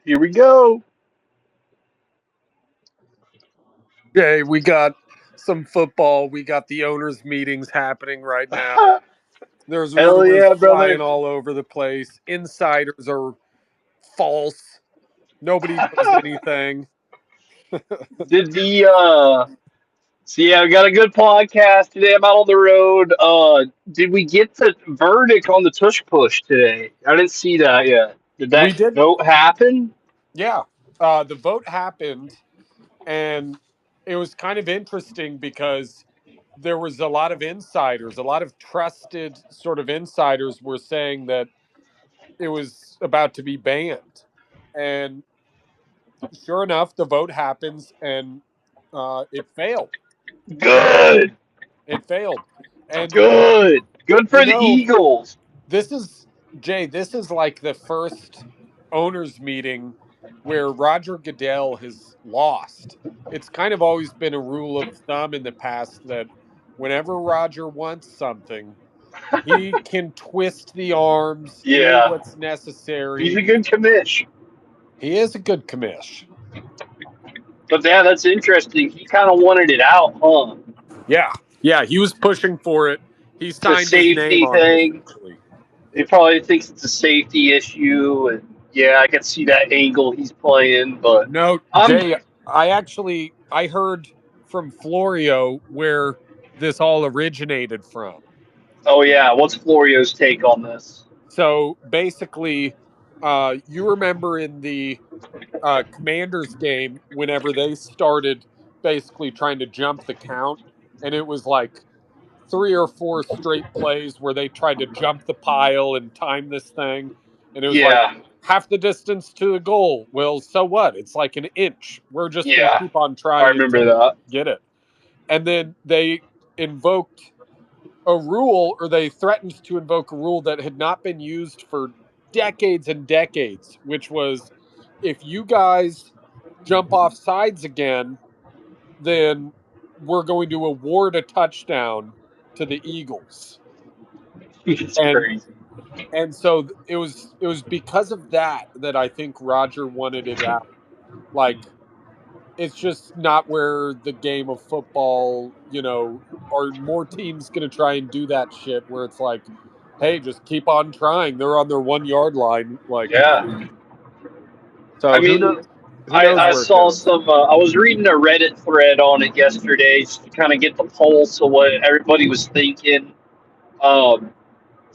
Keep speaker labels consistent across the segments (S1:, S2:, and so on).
S1: Here we go.
S2: Okay, we got some football. We got the owners' meetings happening right now. There's
S1: Hell
S2: rumors
S1: yeah, brother.
S2: flying all over the place. Insiders are false. Nobody knows anything.
S1: Did the See, I got a good podcast today. I'm out on the road. Did we get the verdict on the tush push today? I didn't see that yet. Did
S2: We
S1: that
S2: did,
S1: vote happen?
S2: yeah. The vote happened, and it was kind of interesting because there was a lot of insiders, a lot of trusted sort of insiders were saying that it was about to be banned. And sure enough, the vote happens and it failed.
S1: Good,
S2: It failed. And,
S1: good
S2: you
S1: for the
S2: know,
S1: Eagles.
S2: this is, Jay, this is like the first owners meeting where Roger Goodell has lost. It's kind of always been a rule of thumb in the past that whenever Roger wants something, he can twist the arms, do
S1: Yeah,
S2: what's
S1: he's
S2: necessary.
S1: a good commish.
S2: He is a good commish.
S1: But yeah, that's interesting. He kind of wanted it out, huh?
S2: Yeah. Yeah. He was pushing for it. He
S1: It's a
S2: signed his name
S1: safety
S2: on it
S1: thing.
S2: essentially.
S1: He probably thinks it's a safety issue, and yeah, I can see that angle he's playing. But
S2: No,
S1: I'm
S2: Jay, I heard from Florio where this all originated from.
S1: Oh yeah, what's Florio's take on this?
S2: So basically, you remember in the Commanders game, whenever they started basically trying to jump the count, and it was like three or four straight plays where they tried to jump the pile and time this thing. And it was like
S1: Yeah,
S2: half the distance to the goal. Well, so what? It's like an inch. We're just going to
S1: yeah,
S2: keep on
S1: I
S2: trying
S1: remember
S2: until we
S1: that.
S2: get it. And then they invoked a rule, or they threatened to invoke a rule that had not been used for decades and decades, which was if you guys jump off sides again, then we're going to award a touchdown to the Eagles.
S1: It's
S2: And
S1: crazy.
S2: so it was because of that that I think Roger wanted it out. Like it's just not where the game of football, are more teams going to try and do that shit where it's like, hey, just keep on trying. They're on their 1 yard line. Like,
S1: Yeah, I
S2: so who knows?
S1: mean,
S2: Who knows
S1: I
S2: where it
S1: saw
S2: goes?
S1: some. I was reading a Reddit thread on it yesterday just to kind of get the pulse of what everybody was thinking. Um,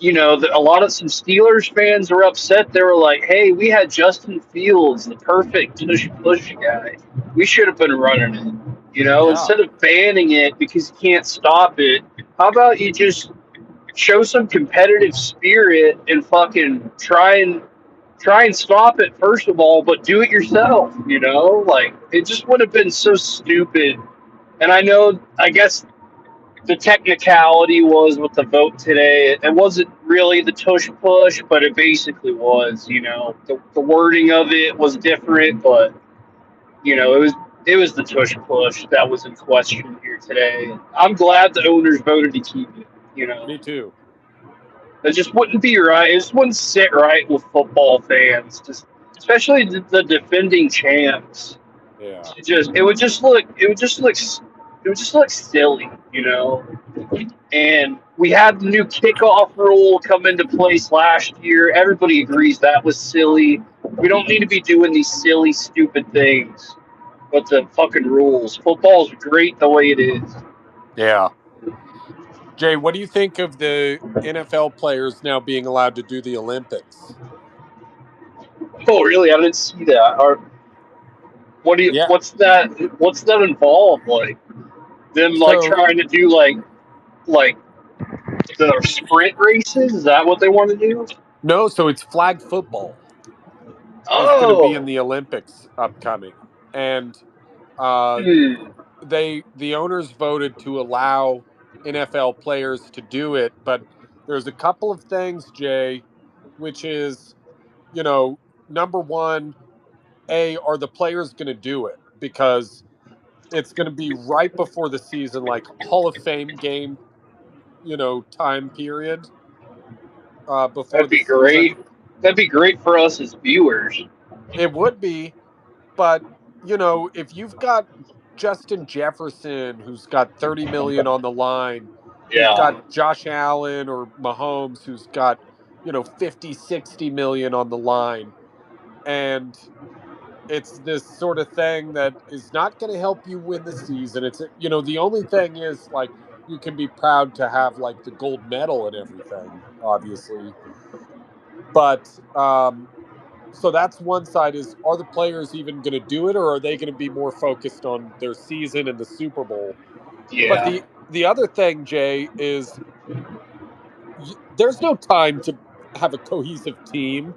S1: a lot of some Steelers fans were upset. They were like, "Hey, we had Justin Fields, the perfect push guy. We should have been running it.
S2: Yeah.
S1: Instead of banning it because you can't stop it. How about you just show some competitive spirit and fucking try and stop it first of all, but do it yourself. Like it just would have been so stupid. And I guess the technicality was with the vote today. It wasn't really the tush push, but it basically was. The wording of it was different, but it was the tush push that was in question here today. I'm glad the owners voted to keep it.
S2: Me too.
S1: It just wouldn't be right. It just wouldn't sit right with football fans, just especially the defending champs.
S2: Yeah.
S1: It would just look silly. And we had the new kickoff rule come into place last year. Everybody agrees that was silly. We don't need to be doing these silly, stupid things with the fucking rules. Football's great the way it is.
S2: Yeah. Jay, what do you think of the NFL players now being allowed to do the Olympics?
S1: Oh, really? I didn't see that. Or what do you?
S2: Yeah.
S1: What's that? What's that involved? Like them like
S2: So,
S1: trying to do like the sprint races? Is that what they want to do?
S2: no, so it's flag football is going to be in
S1: Oh,
S2: the Olympics upcoming. And uh,
S1: hmm.
S2: the owners voted to allow NFL players to do it, but there's a couple of things, Jay, which is, you know, number one, are the players going to do it? Because it's going to be right before the season, like Hall of Fame game, time period before
S1: That'd
S2: the
S1: be
S2: season.
S1: great. That'd be great for us as viewers.
S2: It would be, but if you've got Justin Jefferson who's got 30 million on the line, you've
S1: Yeah.
S2: got Josh Allen or Mahomes who's got, 50, 60 million on the line, and it's this sort of thing that is not going to help you win the season. It's the only thing is like you can be proud to have like the gold medal and everything, obviously. But so that's one side is, are the players even going to do it, or are they going to be more focused on their season and the Super Bowl? But
S1: Yeah.
S2: the other thing, Jay, is there's no time to have a cohesive team,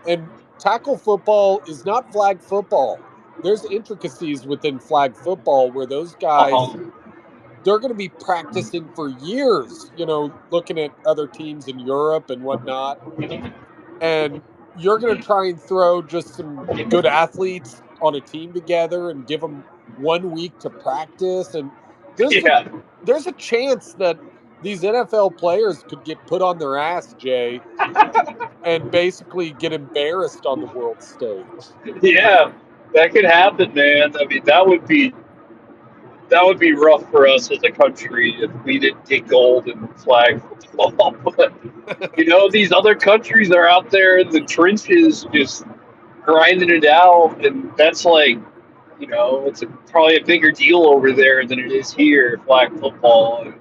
S2: and tackle football is not flag football. There's intricacies within flag football where those guys,
S1: Uh-huh.
S2: they're going to be practicing for years, looking at other teams in Europe and whatnot, and you're going to try and throw just some good athletes on a team together and give them 1 week to practice, and there's a
S1: Yeah.
S2: there's a chance that these NFL players could get put on their ass, Jay, and basically get embarrassed on the world stage.
S1: Yeah. That could happen, man. I mean, that would be rough for us as a country if we didn't get gold in flag football. But these other countries are out there in the trenches just grinding it out, and that's like, it's probably a bigger deal over there than it is here, flag football. And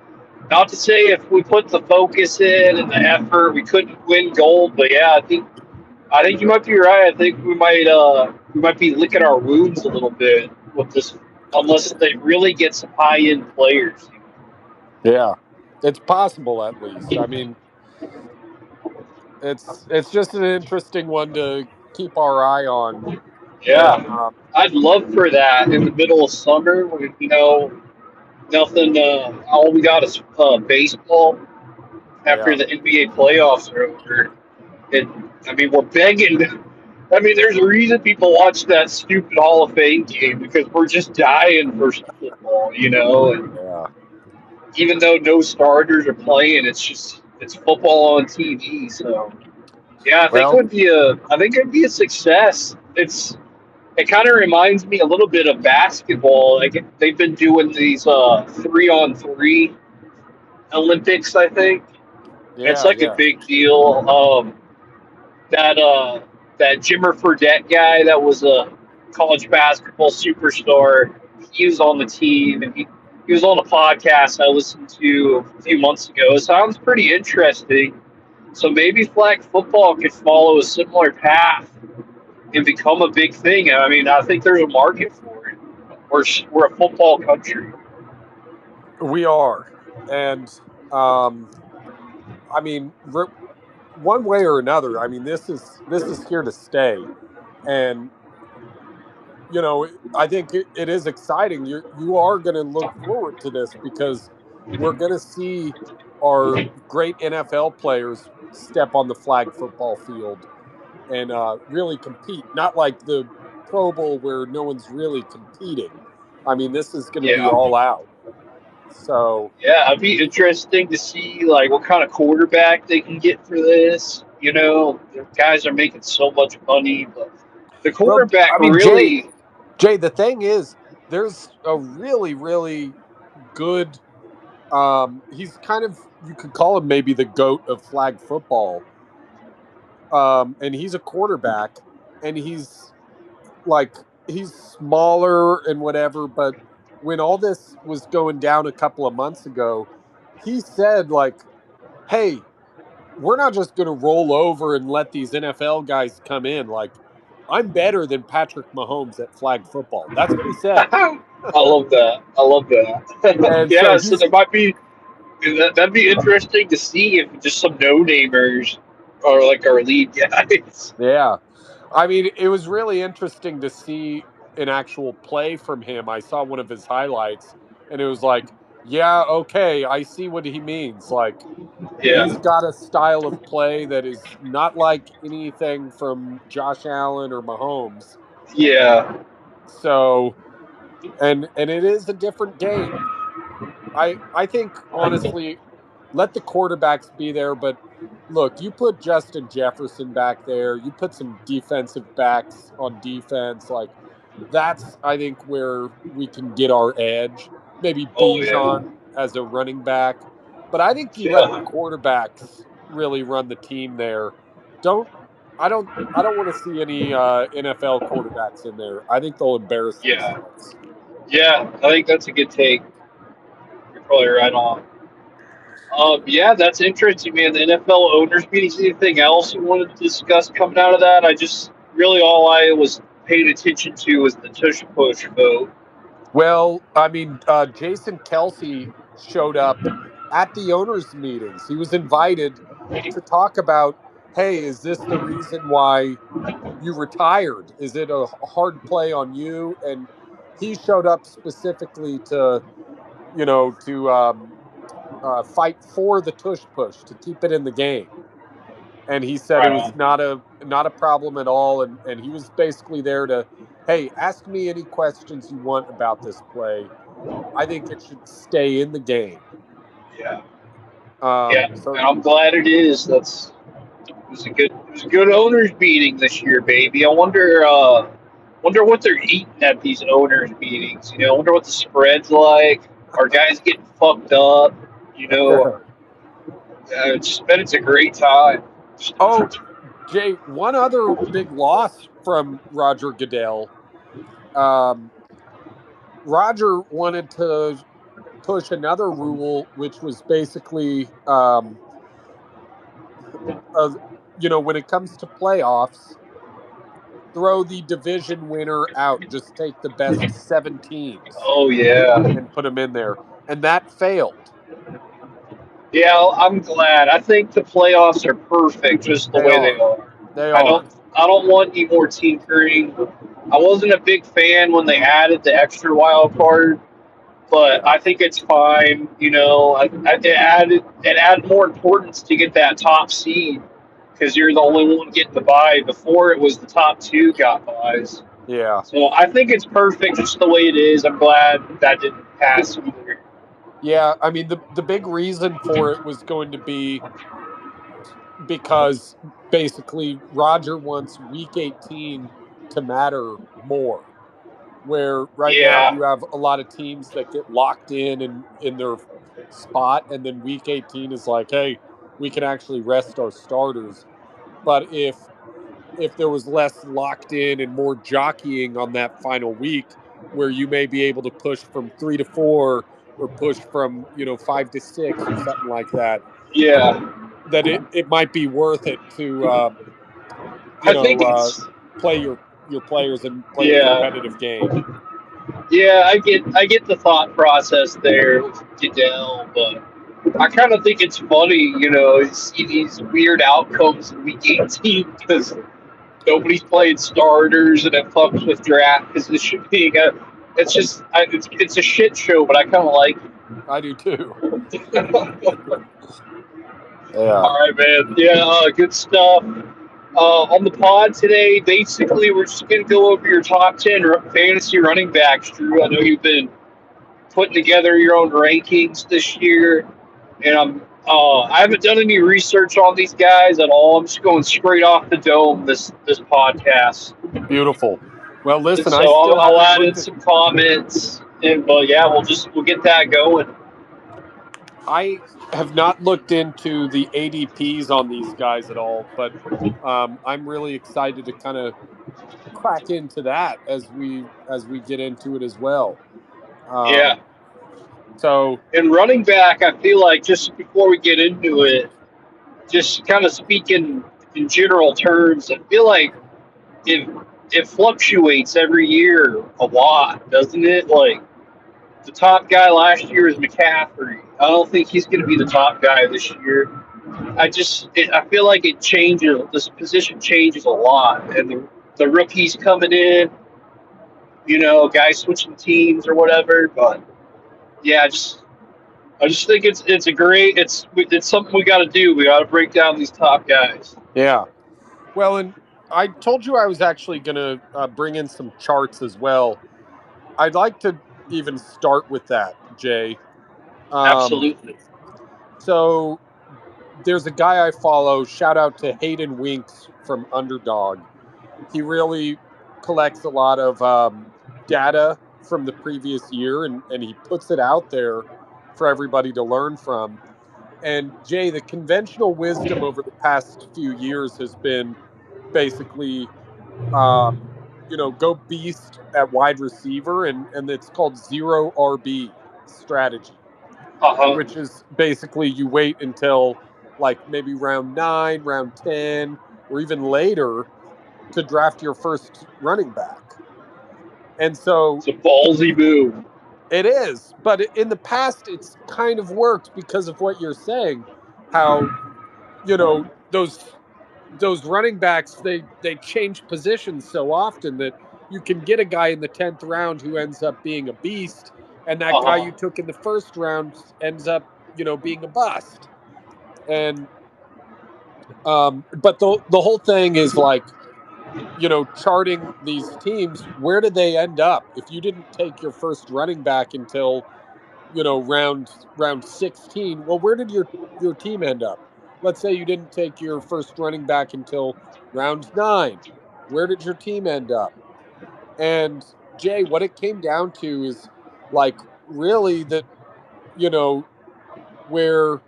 S1: not to say if we put the focus in and the effort, we couldn't win gold, but yeah, I think you might be right. I think we might be licking our wounds a little bit with this, unless they really get some high end players.
S2: Yeah, it's possible at least. I mean, it's just an interesting one to keep our eye on, and
S1: Yeah, I'd love for that in the middle of summer when nothing. All we got is baseball after
S2: yeah.
S1: the NBA playoffs are over. And I mean, we're begging. I mean, there's a reason people watch that stupid Hall of Fame game because we're just dying for some football. And
S2: Yeah.
S1: even though no starters are playing, it's football on TV. So yeah,
S2: Well,
S1: I think it would be a success. It kind of reminds me a little bit of basketball. Like they've been doing these 3-on-3 Olympics. I think it's
S2: yeah,
S1: like a
S2: yeah.
S1: big deal. That that Jimmer Fredette guy that was a college basketball superstar. He was on the team, and he was on a podcast I listened to a few months ago. It sounds pretty interesting. So maybe flag football could follow a similar path and become a big thing. I mean, I think there's a market for it. We're a football country.
S2: We are, and um, I mean, one way or another. I mean, this is here to stay, and I think it is exciting. You are going to look forward to this because we're going to see our great NFL players step on the flag football field and really compete. Not like the Pro Bowl where no one's really competing. I mean, this is going to be
S1: Yeah.
S2: all out. So,
S1: Yeah, it'd be interesting to see like what kind of quarterback they can get for this. The guys are making so much money, but the
S2: well,
S1: quarterback
S2: I mean, Jay,
S1: really,
S2: Jay, the thing is, there's a really, really good. He's kind of, you could call him maybe the goat of flag football. And he's a quarterback, and like he's smaller and whatever. But when all this was going down a couple of months ago, he said like, "Hey, we're not just going to roll over and let these NFL guys come in. Like, I'm better than Patrick Mahomes at flag football." That's what he said.
S1: I love that. I love that.
S2: And so
S1: Yeah, so
S2: he's,
S1: there might be that'd be interesting to see if just some no namers are like our lead guys.
S2: yeah. I mean, it was really interesting to see an actual play from him. I saw one of his highlights, and it was like, yeah, okay, I see what he means. Like, he's
S1: Yeah,
S2: got a style of play that is not like anything from Josh Allen or Mahomes.
S1: yeah,
S2: So, and it is a different game. I think honestly, let the quarterbacks be there. But look, you put Justin Jefferson back there, you put some defensive backs on defense, like that's I think where we can get our edge. Maybe
S1: Oh yeah,
S2: Bijan as a running back, but I think you let the
S1: yeah,
S2: quarterbacks really run the team there. Don't I don't want to see any NFL quarterbacks in there. I think they'll embarrass
S1: yeah,
S2: themselves.
S1: yeah. I think that's a good take. You're probably right on. Yeah, that's interesting, man. The NFL owners meetings. Anything else you wanted to discuss coming out of that? I just really all I was paying attention to was the tush push vote.
S2: Well, I mean, Jason Kelsey showed up at the owners' meetings. He was invited to talk about, hey, is this the reason why you retired? Is it a hard play on you? And he showed up specifically to, to fight for the tush push to keep it in the game. And he said it
S1: Right
S2: was
S1: on.
S2: not a problem at all. And he was basically there to, hey, ask me any questions you want about this play. I think it should stay in the game.
S1: Yeah, yeah,
S2: So,
S1: and I'm glad it is. It was a good owners meeting this year, baby. I wonder what they're eating at these owners meetings. You know, I wonder what the spread's like. Are guys getting fucked up? You know, it's a great time.
S2: oh, Jay, one other big loss from Roger Goodell. Um, Roger wanted to push another rule, which was basically, uh, when it comes to playoffs, throw the division winner out. Just take the best 7 teams
S1: Oh yeah,
S2: and put them in there. And that failed.
S1: yeah. I'm glad. I think the playoffs are perfect just the
S2: They
S1: way they
S2: are.
S1: are.
S2: They
S1: I
S2: are.
S1: don't. I don't want any more tinkering. I wasn't a big fan when they added the extra wild card, but
S2: Yeah.
S1: I think it's fine. You know, it added more importance to get that top seed because you're the only one getting the bye. Before it was the top two got buys.
S2: Yeah.
S1: So I think it's perfect just the way it is. I'm glad that didn't pass either.
S2: Yeah. I mean, the big reason for it was going to be because basically Roger wants week 18 to matter more. Where right now
S1: Yeah,
S2: you have a lot of teams that get locked in their spot, and then week 18 is like, hey, we can actually rest our starters. But if there was less locked in and more jockeying on that final week, where you may be able to push from 3 to 4 or push from 5 to 6 or something like that,
S1: yeah.
S2: that it might be worth it to you
S1: I think
S2: know uh,
S1: it's
S2: play your players and play a
S1: yeah,
S2: competitive game.
S1: yeah. I get the thought process there with Goodell, but I kind of think it's funny, you know, see these weird outcomes in week 18 because nobody's playing starters and it fucks with draft positioning. It's just it's a shit show, but I kind of like
S2: I do too.
S1: it.
S2: Yeah.
S1: All right, man. Yeah, good stuff. On the pod today, basically, we're just going to go over your top 10 fantasy running backs, Drew. I know you've been putting together your own rankings this year, and I haven't done any research on these guys at all. I'm just going straight off the dome this podcast,
S2: Beautiful. Well,
S1: and
S2: listen, I
S1: so
S2: still
S1: I'll
S2: haven't
S1: add in
S2: looked at.
S1: some comments, and but yeah, we'll get that going.
S2: I have not looked into the ADPs on these guys at all, but I'm really excited to kind of crack into that as we get into it as well.
S1: Yeah,
S2: Um, so
S1: and running back, I feel like just before we get into it, just kind of speaking in general terms, I feel like it it fluctuates every year a lot, doesn't it? Like the top guy last year is McCaffrey. I don't think he's going to be the top guy this year. I feel like it changes. This position changes a lot, and the rookies coming in, you know, guys switching teams or whatever. But yeah, I just think it's a great it's something we got to do. We got to break down these top guys.
S2: yeah. Well, and I told you I was actually going to bring in some charts as well. I'd like to even start with that, Jay. Um,
S1: Absolutely.
S2: So there's a guy I follow. Shout out to Hayden Winks from Underdog. He really collects a lot of data from the previous year, and he puts it out there for everybody to learn from. And Jay, the conventional wisdom over the past few years has been basically, um, go beast at wide receiver, and it's called zero RB strategy,
S1: Uh-huh.
S2: which is basically you wait until like maybe round 9, round 10, or even later to draft your first running back. And so
S1: It's a ballsy move.
S2: it is, but in the past it's kind of worked because of what you're saying, how those running backs they change positions so often that you can get a guy in the 10th round who ends up being a beast, and that guy
S1: Uh-huh.
S2: you took in the first round ends up being a bust. And but the whole thing is like, charting these teams, where did they end up if you didn't take your first running back until round 16? Well, where did your team end up? Let's say you didn't take your first running back until round 9. Where did your team end up? And Jay, what it came down to is like really that you know where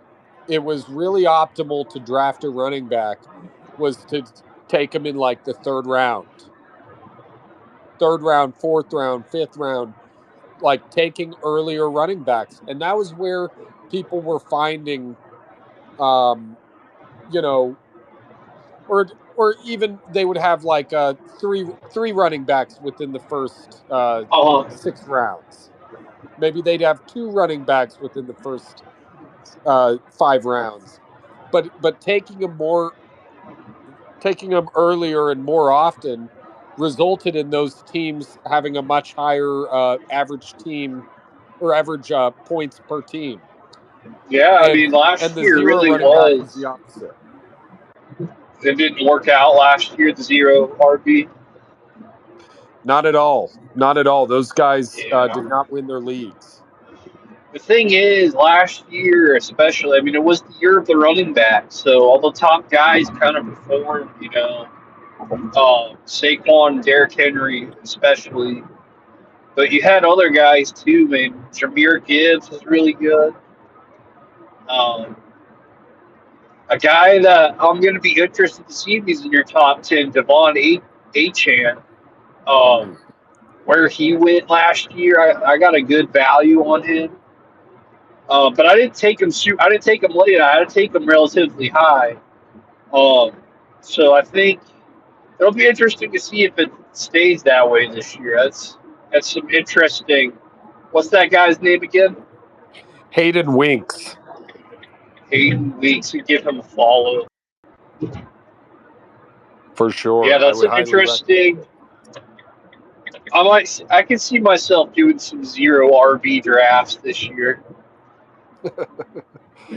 S2: it was really optimal to draft a running back was to take him in like the third round, fourth round, fifth round, like taking earlier running backs. And that was where people were finding, um, you know, or even they would have like three running backs within the first
S1: Uh-huh.
S2: 6 rounds. Maybe they'd have 2 running backs within the first 5 rounds. But taking them earlier and more often resulted in those teams having a much higher average team or average points per team.
S1: Yeah, I mean,
S2: And
S1: last
S2: the
S1: year
S2: zero
S1: really
S2: running back was the
S1: was.
S2: opposite.
S1: It didn't work out last year, the zero RB.
S2: Not at all. Not at all. Those guys
S1: Yeah.
S2: did not win their leagues.
S1: The thing is, last year especially, I mean, it was the year of the running back, so all the top guys kind of performed, Saquon, Derrick Henry especially. But you had other guys too, man. Jameer Gibbs was really good. Um, a guy that I'm going to be interested to see if he's in your top 10, Devon Achan. Um,
S2: Mm.
S1: where he went last year, I got a good value on him. But I didn't take him. I didn't take him late. I had to take him relatively high. Um, so I think it'll be interesting to see if it stays that way this year. That's some interesting. What's that guy's name again?
S2: Hayden Winks,
S1: Hayden Weeks. We give him a follow.
S2: for
S1: Yeah,
S2: sure. I
S1: that's
S2: would
S1: an
S2: highly recommend
S1: interesting. I can see myself doing some zero RB drafts this year.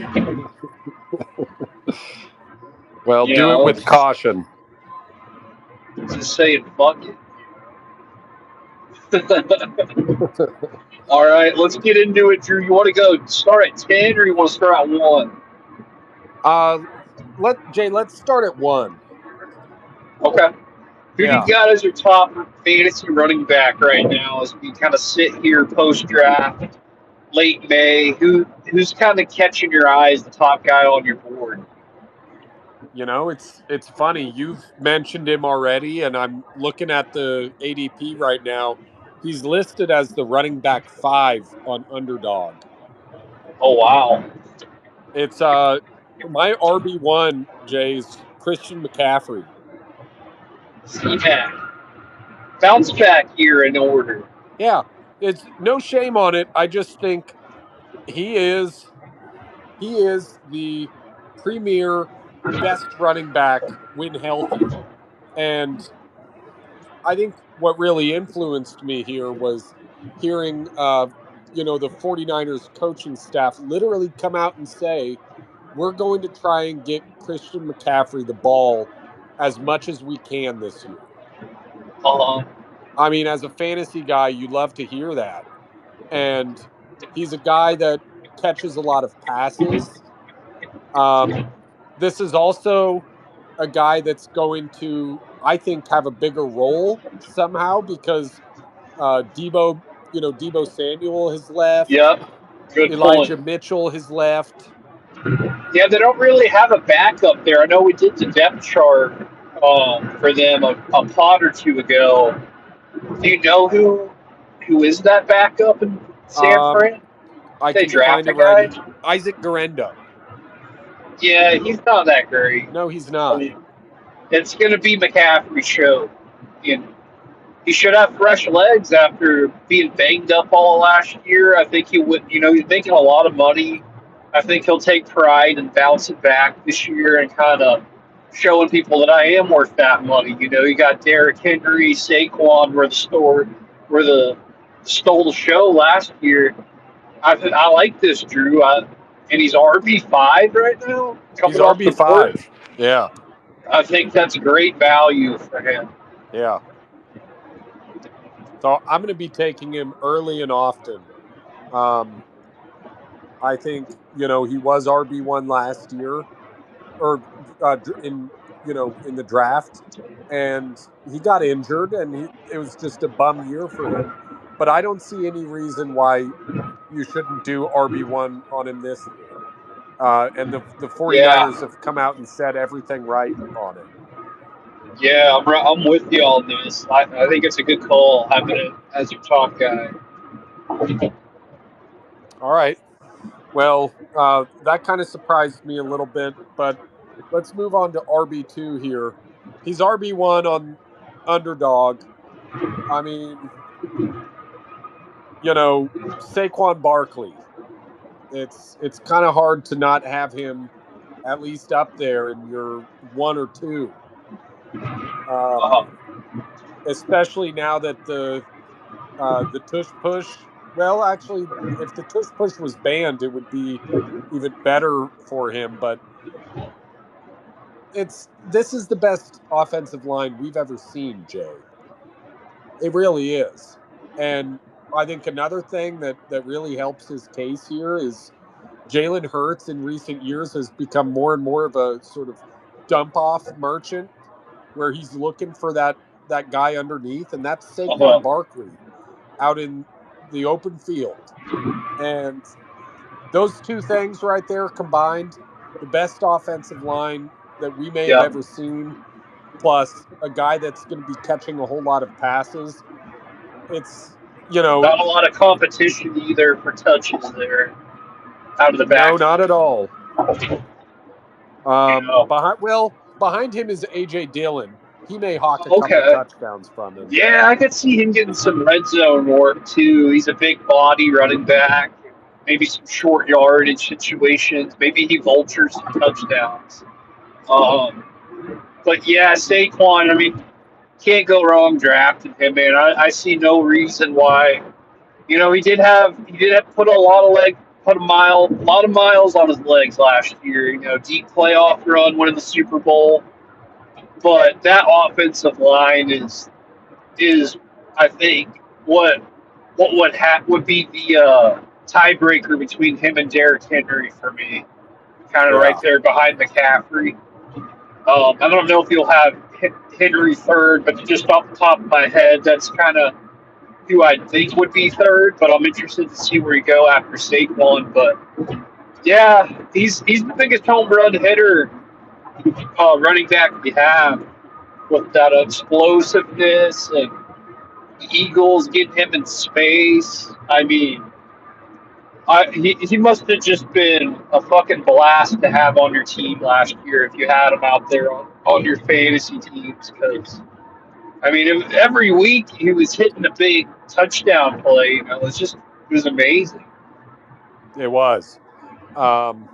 S2: it. Well,
S1: You
S2: do it
S1: know,
S2: with caution.
S1: just saying fuck it. All right, let's get into it, Drew. You want to go start at 10 or you want to start at 1?
S2: Uh, let's start at 1.
S1: Okay. Who do you
S2: Yeah.
S1: got as your top fantasy running back right now as we kind of sit here post draft, late May? Who's kind of catching your eye as the top guy on your board?
S2: It's funny. You've mentioned him already, and I'm looking at the ADP right now. He's listed as the running back 5 on Underdog.
S1: Oh wow,
S2: It's my RB1, Jay's Christian McCaffrey.
S1: C-Mac. Bounce back here in order.
S2: Yeah, it's no shame on it. I just think he is he is the premier best running back when healthy. And I think what really influenced me here was hearing the 49ers coaching staff literally come out and say, we're going to try and get Christian McCaffrey the ball as much as we can this year.
S1: Uh,
S2: I mean, as a fantasy guy, you love to hear that. And he's a guy that catches a lot of passes. This is also a guy that's going to, I think, have a bigger role somehow because Debo Samuel has left,
S1: Yep. Good point.
S2: Elijah Mitchell has left.
S1: Yeah, they don't really have a backup there. I know we did the depth chart for them a pod or two ago. Do you know who is that backup in San
S2: Um,
S1: Fran?
S2: I
S1: They
S2: can find
S1: draft
S2: it
S1: a guy?
S2: ready. Isaac Garendo.
S1: Yeah, he's not that great.
S2: No, he's
S1: I
S2: not.
S1: mean, it's going to be McCaffrey's show. And he should have fresh legs after being banged up all last year. I think he would, he's making a lot of money. I think he'll take pride and bounce it back this year and kind of showing people that I am worth that money. You got Derrick Henry, Saquon, where the stole the show last year. I like this, Drew. And he's RB5 right now,
S2: He's
S1: coming off the board.
S2: RB5. Yeah,
S1: I think that's great value for him.
S2: yeah. So I'm going to be taking him early and often. Um, I think he was RB1 last year, or in the draft, and he got injured, and it was just a bum year for him. But I don't see any reason why you shouldn't do RB1 on him this year. And the 49ers
S1: Yeah,
S2: have come out and said everything right on it.
S1: yeah, I'm with you on this. I think it's a good call having it as your top guy.
S2: All right. Well, that kind of surprised me a little bit, but let's move on to RB2 here. He's RB1 on underdog. I mean, Saquon Barkley. It's kind of hard to not have him at least up there in your one or two.
S1: Uh-huh.
S2: Especially now that the tush push. Well, actually, if the tush push was banned, it would be even better for him. But this is the best offensive line we've ever seen, Jay. It really is. And I think another thing that really helps his case here is Jalen Hurts in recent years has become more and more of a sort of dump off merchant where he's looking for that guy underneath, and that's Saquon
S1: Uh-huh.
S2: Barkley out in the open field. And those two things right there combined, the best offensive line that we may have
S1: Yeah.
S2: ever seen, plus a guy that's going to be catching a whole lot of passes. It's,
S1: Not a lot of competition either for touches there out of the
S2: no, not
S1: backfield.
S2: at all.
S1: You know.
S2: Behind him is AJ Dillon. He may hawk a couple
S1: Okay.
S2: touchdowns from him.
S1: Yeah, I could see him getting some red zone work too. He's a big body running back. Maybe some short yardage situations. Maybe he vultures some touchdowns. Um, but yeah, Saquon. I mean, can't go wrong drafting him, man. I see no reason why. He did have put a lot of miles on his legs last year. Deep playoff run, winning the Super Bowl. But that offensive line is I think what would be the tiebreaker between him and Derrick Henry for me, kind of right
S2: Yeah.
S1: there behind McCaffrey. I don't know if you'll have Henry third, but just off the top of my head, that's kind of who I think would be third. But I'm interested to see where you go after Saquon. But yeah, he's the biggest home run hitter running back we have with that explosiveness and the Eagles getting him in space. I mean, he must have just been a fucking blast to have on your team last year if you had him out there on your fantasy teams. Because, I mean, every week he was hitting a big touchdown play. It was amazing.
S2: It was. Um,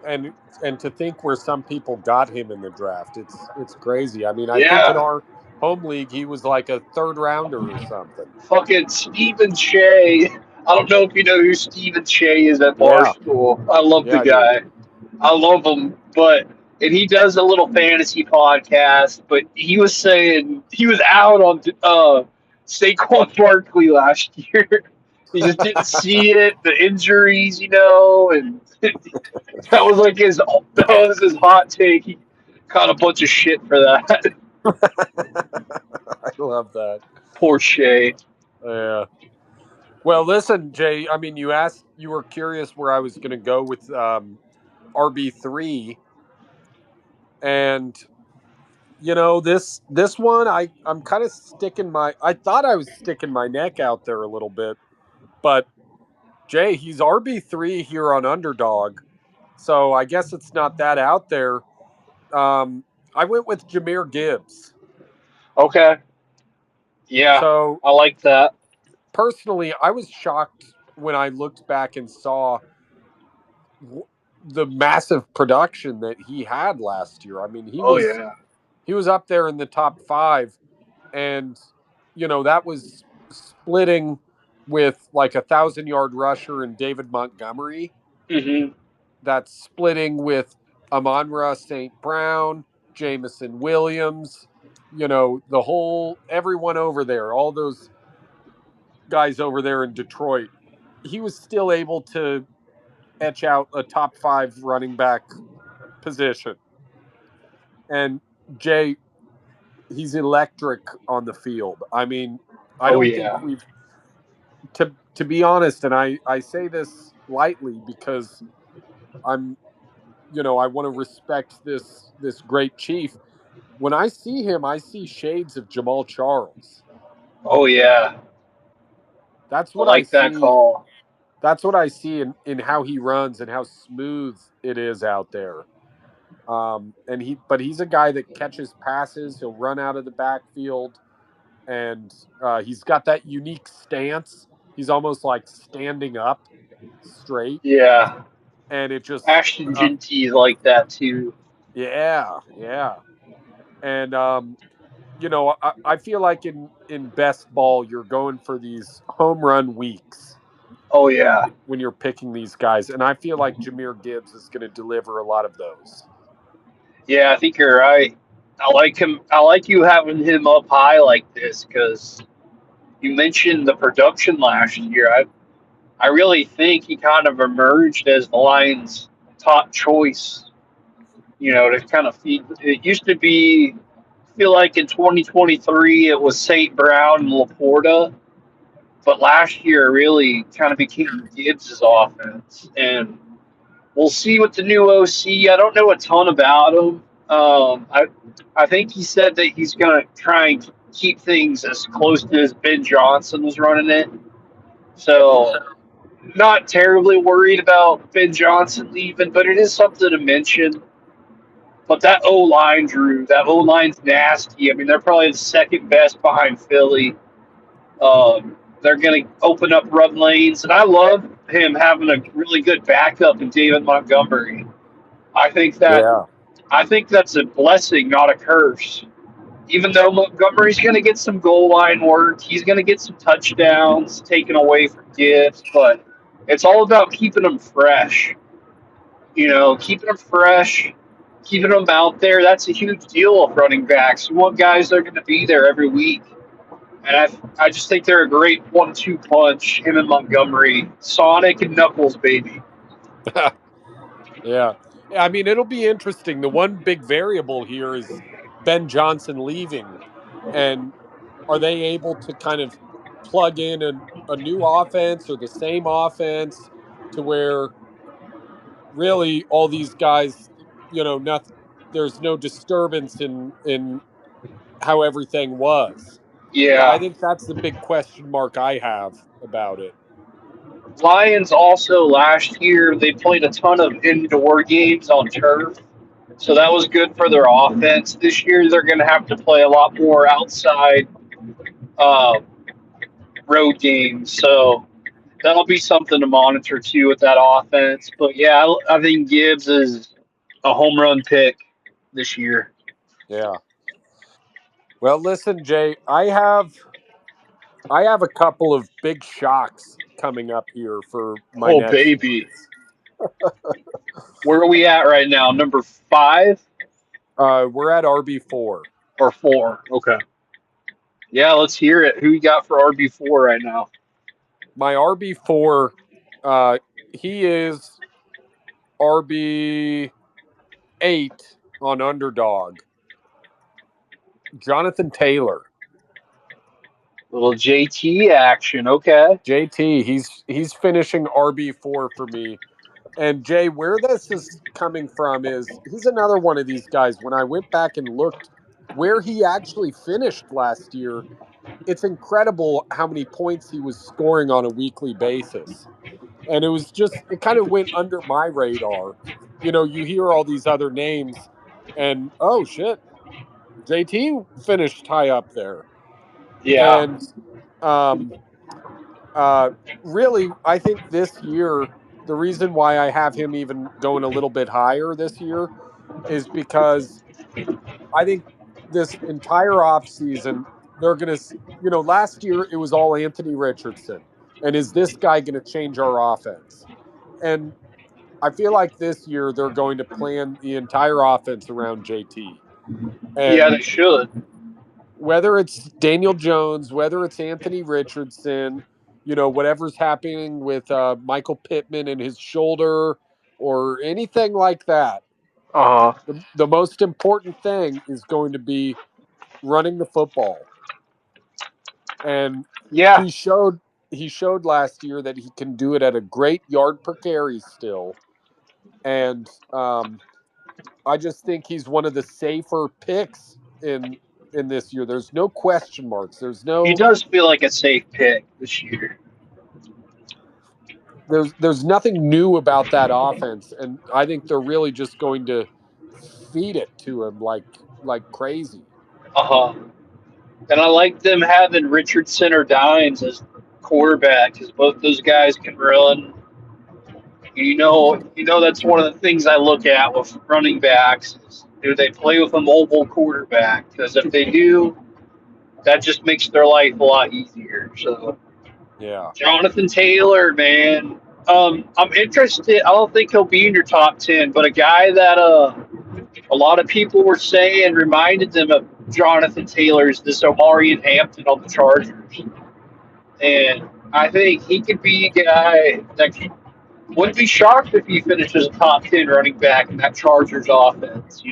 S2: and to think where some people got him in the draft, it's crazy. I mean, I think in
S1: Yeah.
S2: our home league he was like a third rounder or something.
S1: Fucking Stephen Shea. I don't know if you know who Stephen Shea is at
S2: Yeah,
S1: Barstool. I love
S2: yeah,
S1: the
S2: I do.
S1: guy. I love him, and he does a little fantasy podcast. But he was saying he was out on Saquon Barkley last year, He just didn't see it, the injuries, and that was his hot take. He caught a bunch of shit for that.
S2: I love that.
S1: Poor Shay.
S2: Yeah. Well, listen, Jay. I mean, you were curious where I was going to go with RB3, and this one, I'm kind of sticking my. I thought I was sticking my neck out there a little bit, but Jay, he's RB3 here on Underdog, so I guess it's not that out there. Um, I went with Jameer Gibbs.
S1: Okay. Yeah,
S2: So
S1: I like that.
S2: personally, I was shocked when I looked back and saw the massive production that he had last year. I mean,
S1: Oh yeah.
S2: he was up there in the top 5, and that was splitting with like 1,000-yard rusher and David Montgomery.
S1: Hmm.
S2: That's splitting with Amon-Ra St. Brown, Jamison Williams, the whole everyone over there, all those guys over there in Detroit. He was still able to etch out a top 5 running back position. And Jay, he's electric on the field. I mean, I
S1: Oh
S2: don't think
S1: yeah.
S2: we've to be honest, and I say this lightly because I'm I want to respect this great chief. When I see him, I see shades of Jamal Charles.
S1: Oh yeah.
S2: That's
S1: I
S2: what I
S1: like that
S2: see.
S1: call.
S2: That's what I see in how he runs and how smooth it is out there. But he's a guy that catches passes. He'll run out of the backfield, and he's got that unique stance. He's almost like standing up straight,
S1: Yeah.
S2: and it just,
S1: Ashton Genty is like that too.
S2: yeah, yeah. And I feel like in best ball, you're going for these home run weeks
S1: Oh yeah.
S2: when you're picking these guys, and I feel like Jameer Gibbs is going to deliver a lot of those.
S1: Yeah, I think you're right. I like him. I like you having him up high like this because you mentioned the production last year. I really think he kind of emerged as the Lions' top choice. To kind of feed. It used to be. I feel like in 2023 it was St. Brown and Laporta, but last year it really kind of became Gibbs' offense, and we'll see with the new OC. I don't know a ton about him. I think he said that he's going to try and keep things as close to as Ben Johnson was running it. So not terribly worried about Ben Johnson leaving, but it is something to mention. But that O line, Drew, that O line's nasty. I mean, they're probably the second best behind Philly. They're going to open up run lanes, and I love him having a really good backup in David Montgomery. I think that
S2: Yeah,
S1: I think that's a blessing, not a curse. Even though Montgomery's going to get some goal line work, he's going to get some touchdowns taken away from Gibbs, but it's all about keeping them fresh. Keeping them fresh, keeping them out there. That's a huge deal of running backs. You want guys that are going to be there every week. And I just think they're a great 1-2 punch, him and Montgomery. Sonic and Knuckles, baby.
S2: yeah. I mean, it'll be interesting. The one big variable here is Ben Johnson leaving, and are they able to kind of plug in a new offense or the same offense to where really all these guys, nothing, there's no disturbance in how everything was. I
S1: Yeah.
S2: think that's the big question mark I have about it.
S1: Lions also last year, they played a ton of indoor games on turf. So that was good for their offense. This year, they're going to have to play a lot more outside uh, road games. So that'll be something to monitor too with that offense. But yeah, I think Gibbs is a home run pick this year.
S2: Yeah. Well, listen, Jay, I have a couple of big shocks coming up here for my
S1: Oh,
S2: next
S1: baby.
S2: ones.
S1: Where are we at right now? Number 5
S2: We're at RB4.
S1: or 4? Okay. Yeah, let's hear it. Who you got for RB4 right now?
S2: My RB4, he is RB8 on underdog. Jonathan Taylor.
S1: Little JT action. Okay.
S2: JT, he's finishing RB4 for me. And Jay, where this is coming from is he's another one of these guys. When I went back and looked where he actually finished last year, it's incredible how many points he was scoring on a weekly basis. And it kind of went under my radar. You hear all these other names and oh shit, JT finished high up there.
S1: Yeah.
S2: And um uh really I think this year the reason why I have him even going a little bit higher this year is because I think this entire offseason, they're going to, last year it was all Anthony Richardson. And is this guy going to change our offense? And I feel like this year they're going to plan the entire offense around JT.
S1: Yeah,
S2: And
S1: they should.
S2: whether it's Daniel Jones, whether it's Anthony Richardson, whatever's happening with Michael Pittman and his shoulder or anything like that,
S1: Uh huh.
S2: the most important thing is going to be running the football. And
S1: Yeah.
S2: he showed he showed last year that he can do it at a great yard per carry still. And I just think he's one of the safer picks in this year. There's no question marks.
S1: He does feel like a safe pick this year.
S2: There's nothing new about that offense, and I think they're really just going to feed it to him like crazy.
S1: Uh huh. And I like them having Richardson or Dines as quarterback because both those guys can run. That's one of the things I look at with running backs. Is, do they play with a mobile quarterback? Because if they do, that just makes their life a lot easier. So
S2: Yeah,
S1: Jonathan Taylor, man, I'm interested. I don't think he'll be in your top 10, but a guy that a lot of people were saying reminded them of Jonathan Taylor is this Omarion Hampton on the Chargers, and I think he could be a guy that wouldn't be shocked if he finishes a top 10 running back in that Chargers offense,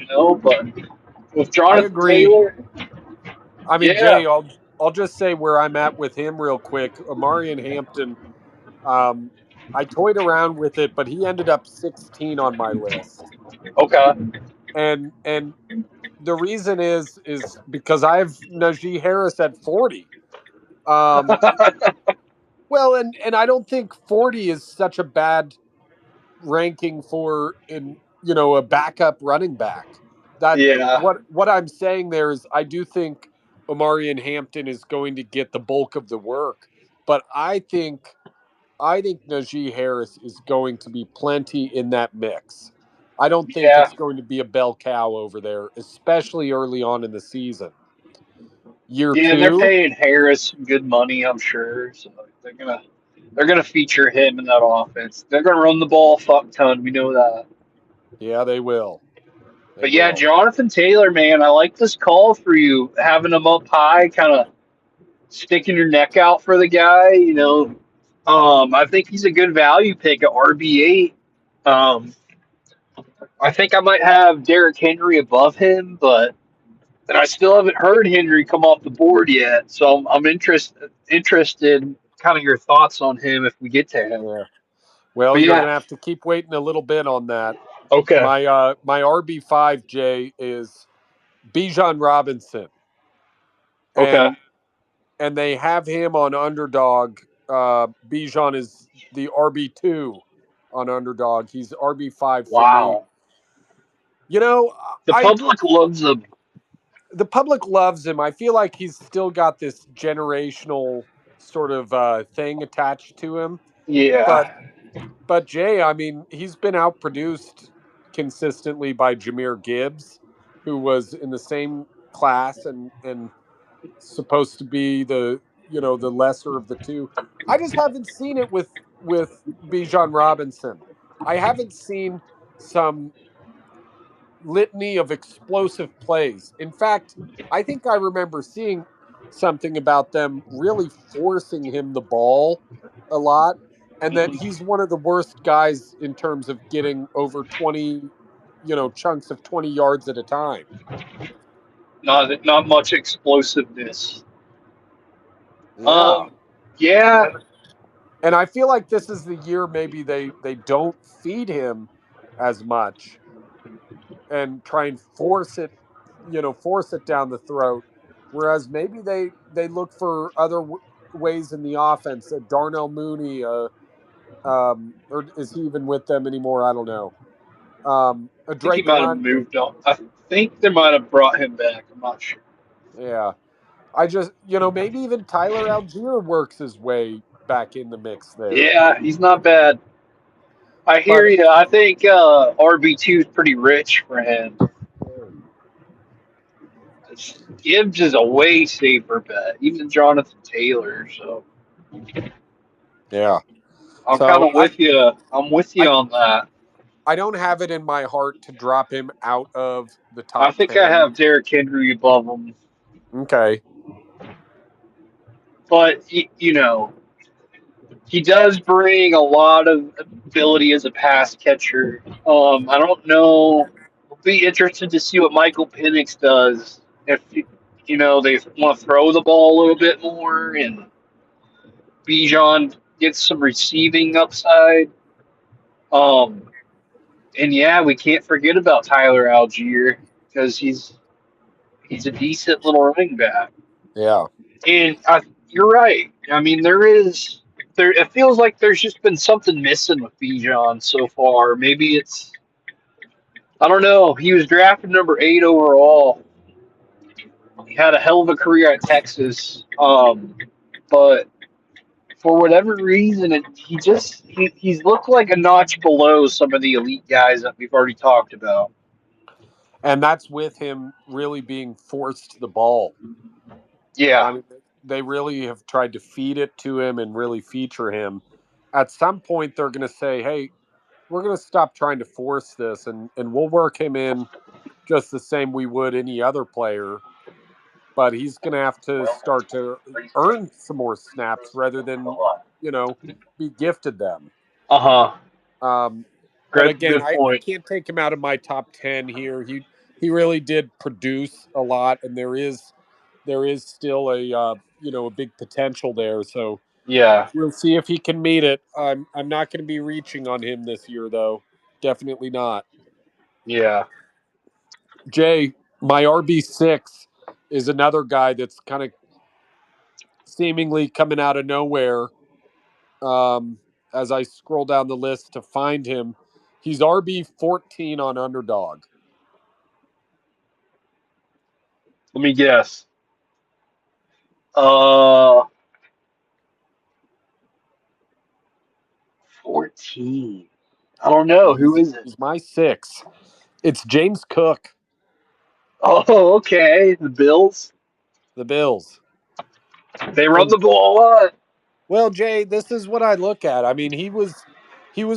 S1: But with
S2: I
S1: Jonathan
S2: agree.
S1: Taylor,
S2: I mean,
S1: yeah,
S2: Jay, I'll just say where I'm at with him real quick. Amari and Hampton, um, I toyed around with it, but he ended up 16 on my list,
S1: okay,
S2: and the reason is because I have Najee Harris at 40. Um, well, and I don't think 40 is such a bad ranking for a backup running back. That
S1: yeah,
S2: what I'm saying there is I do think Omari and Hampton is going to get the bulk of the work, but I think Najee Harris is going to be plenty in that mix. I don't think
S1: yeah,
S2: it's going to be a bell cow over there, especially early on in the season. Year
S1: yeah. And they're
S2: two,
S1: paying Harris good money, I'm sure. So they're gonna feature him in that offense. They're gonna run the ball a fuck ton. We know that.
S2: yeah, they will. They
S1: But yeah,
S2: will.
S1: Jonathan Taylor, man, I like this call for you, having him up high, kind of sticking your neck out for the guy. I think he's a good value pick at RB8. Um, I think I might have Derrick Henry above him, but and I still haven't heard Henry come off the board yet. So I'm interested, kind of your thoughts on him if we get to him.
S2: Yeah. Well,
S1: But
S2: you're
S1: yeah,
S2: gonna have to keep waiting a little bit on that.
S1: okay,
S2: My RB5 J is Bijan Robinson,
S1: okay,
S2: and they have him on underdog. Bijan is the RB2 on underdog. He's RB5 for me.
S1: wow.
S2: You know,
S1: The
S2: I
S1: public loves him.
S2: the public loves him. I feel like he's still got this generational sort of thing attached to him. But
S1: Yeah,
S2: but Jay, I mean, he's been outproduced consistently by Jameer Gibbs, who was in the same class and supposed to be the lesser of the two. I just haven't seen it with Bijan Robinson. I haven't seen some litany of explosive plays. In fact, I think I remember seeing something about them really forcing him the ball a lot, and that
S1: Mhm.
S2: he's one of the worst guys in terms of getting over 20, chunks of 20 yards at a time.
S1: Not much explosiveness.
S2: Yeah.
S1: Um, yeah,
S2: And and I feel like this is the year maybe they don't feed him as much and try and force it down the throat, whereas maybe they look for other ways in the offense. Darnell Mooney, or is he even with them anymore? I don't know. A
S1: I think he
S2: Drake
S1: might have
S2: London.
S1: moved on. I think they might have brought him back. I'm not sure.
S2: Yeah. I just, maybe even Tyler Algier works his way back in the mix there.
S1: Yeah, he's not bad. I hear
S2: But
S1: you. I think RB2 is pretty rich for him. Gibbs is a way safer bet, even Jonathan Taylor. So
S2: yeah.
S1: I'm kind
S2: So
S1: of with you. I'm with you
S2: I
S1: on that.
S2: I don't have it in my heart to drop him out of the
S1: I
S2: top
S1: think I
S2: 10.
S1: have Derrick Henry above him,
S2: Okay.
S1: but he does bring a lot of ability as a pass catcher. I don't know. I'll be interested to see what Michael Penix does if they want to throw the ball a little bit more and Bijan gets some receiving upside. Um, and yeah, we can't forget about Tyler Algier because he's a decent little running back.
S2: Yeah.
S1: And you're right. I mean, there. It feels like there's just been something missing with Bijan so far. Maybe it's I don't know. He was drafted number 8 overall. He had a hell of a career at Texas, but for whatever reason, he's looked like a notch below some of the elite guys that we've already talked about.
S2: And that's with him really being forced the ball.
S1: Yeah,
S2: I mean, they really have tried to feed it to him and really feature him. At some point, they're going to say, hey, we're going to stop trying to force this and we'll work him in just the same we would any other player. But he's going to have to start to earn some more snaps rather than, you know, be gifted them.
S1: uh huh.
S2: Um, but
S1: Good,
S2: again,
S1: good
S2: I
S1: point.
S2: can't take him out of my top 10 here. He really did produce a lot, and there is still a big potential there. So
S1: Yeah,
S2: we'll see if he can meet it. I'm not going to be reaching on him this year, though. Definitely not.
S1: yeah.
S2: Jay, my RB6 is another guy that's kind of seemingly coming out of nowhere. Um, as I scroll down the list to find him, he's RB 14 on Underdog.
S1: Let me guess. Uh, 14. I don't know. Who
S2: He's
S1: is it?
S2: he's my six. It's James Cook,
S1: Oh, okay. The Bills.
S2: the Bills.
S1: They run
S2: And
S1: the ball a lot.
S2: well, Jay, this is what I look at. I mean, he was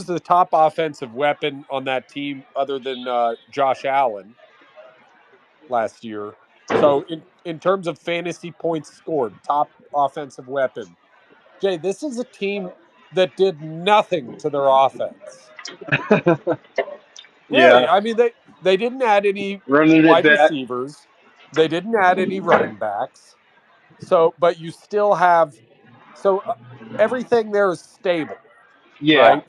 S2: the top offensive weapon on that team, other than Josh Allen last year. So in terms of fantasy points scored, top offensive weapon. Jay, this is a team that did nothing to their offense. Really,
S1: Yeah,
S2: I mean they didn't add any
S1: running it
S2: wide
S1: back.
S2: receivers. They didn't add any running backs. So, but you still have everything there is stable,
S1: Yeah,
S2: right?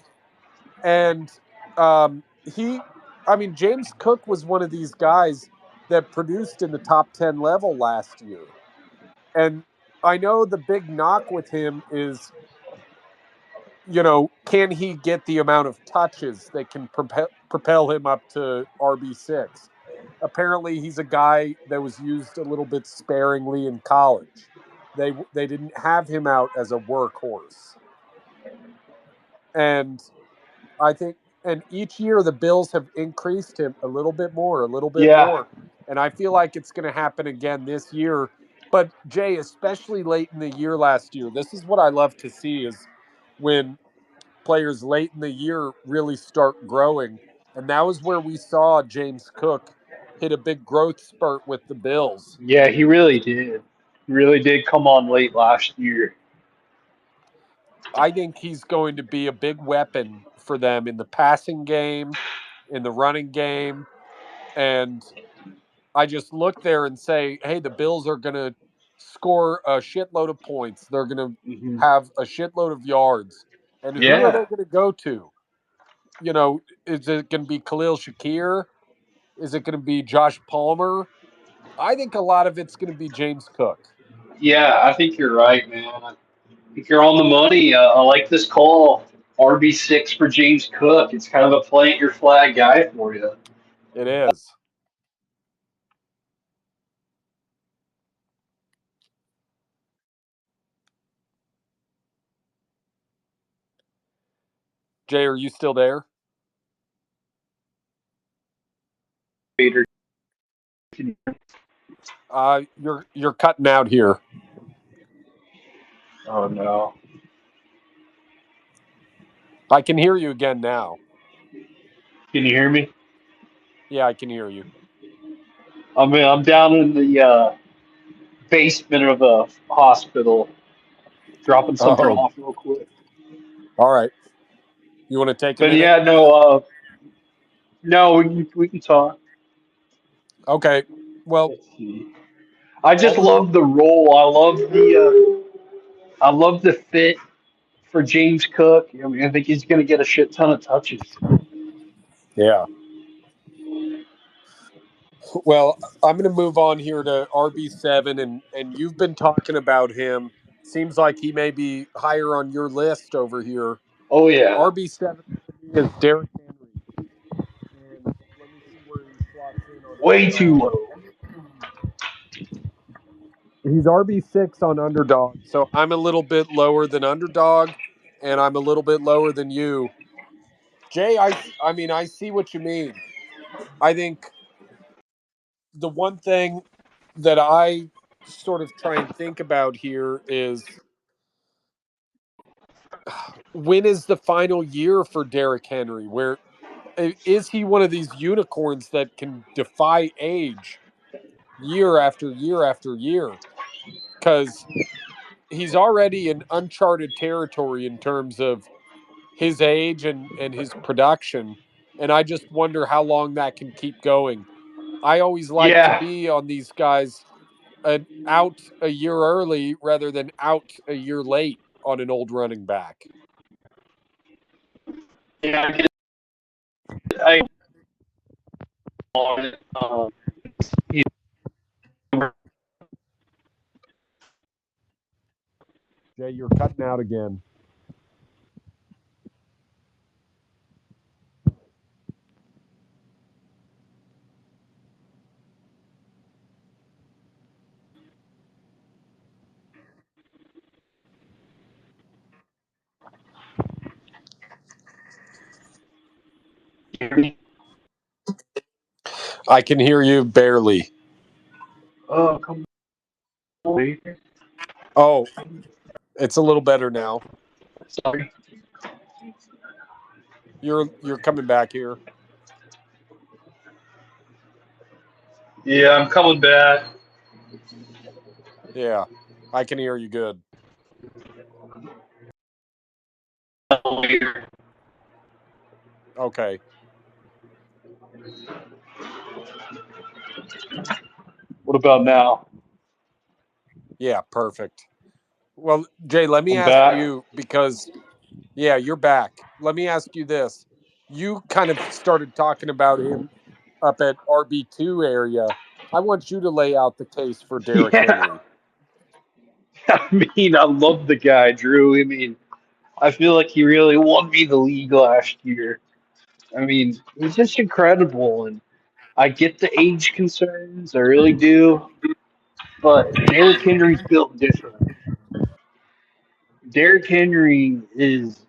S2: And he, I mean, James Cook was one of these guys that produced in the top 10 level last year. And I know the big knock with him is, can he get the amount of touches that can propel him up to RB6? Apparently, he's a guy that was used a little bit sparingly in college. They didn't have him out as a workhorse. And I think, and each year the Bills have increased him a little bit more, a little bit
S1: yeah,
S2: more. And I feel like it's going to happen again this year. But Jay, especially late in the year last year, this is what I love to see is when players late in the year really start growing. And that was where we saw James Cook hit a big growth spurt with the Bills.
S1: yeah. He really did. Really did come on late last year.
S2: I think he's going to be a big weapon for them in the passing game, in the running game. And I just look there and say, hey, the Bills are going to score a shitload of points. They're going to
S1: Hmm.
S2: have a shitload of yards. And who are they
S1: Yeah,
S2: going to go to? You know, is it going to be Khalil Shakir? Is it going to be Josh Palmer? I think a lot of it's going to be James Cook.
S1: yeah, I think you're right, man. I think you're on the money. I like this call. RB6 for James Cook. It's kind of a plant your flag guy for you.
S2: It is. Jay, are you still there?
S1: Peter.
S2: You're cutting out here.
S1: Oh no.
S2: I can hear you again now.
S1: Can you hear me?
S2: Yeah, I can hear you.
S1: I'm down in the basement of a hospital, dropping something
S2: Oh,
S1: off real quick.
S2: all right. You want to take a
S1: But
S2: minute?
S1: yeah, no, we can talk.
S2: Okay. Well,
S1: Let's see. I just
S2: all of
S1: love the role. I love the fit for James Cook. I mean, I think he's going to get a shit ton of touches.
S2: yeah. Well, I'm going to move on here to RB7, and you've been talking about him. Seems like he may be higher on your list over here.
S1: Oh yeah,
S2: RB7 is Derrick Henry, and let me see where he slots in on
S1: way too
S2: Underdog.
S1: low.
S2: He's RB6 on Underdog, so I'm a little bit lower than Underdog, and I'm a little bit lower than you. Jay, I mean, I see what you mean. I think the one thing that I sort of try and think about here is when is the final year for Derrick Henry? Where is he one of these unicorns that can defy age year after year after year? Because he's already in uncharted territory in terms of his age and his production. And I just wonder how long that can keep going. I always like to
S1: Yeah,
S2: be on these guys out a year early rather than out a year late on an old running back.
S1: yeah, I on it. He's
S2: Jay, you're cutting out again. I can hear you barely.
S1: oh come on,
S2: Oh, it's a little better now.
S1: sorry.
S2: You're coming back here.
S1: Yeah, I'm coming back.
S2: Yeah, I can hear you good. Okay.
S1: What about now?
S2: Yeah, perfect. Well, Jay, let me
S1: I'm
S2: ask
S1: back.
S2: you because yeah, you're back. Let me ask you this. You kind of started talking about him up at RB2 area. I want you to lay out the case for Derrick
S1: Yeah,
S2: Henry.
S1: I mean, I love the guy, Drew. I mean, I feel like he really won me the league last year. I mean, he's just incredible, and I get the age concerns, I really do. But Derrick Henry's built different. Derrick Henry is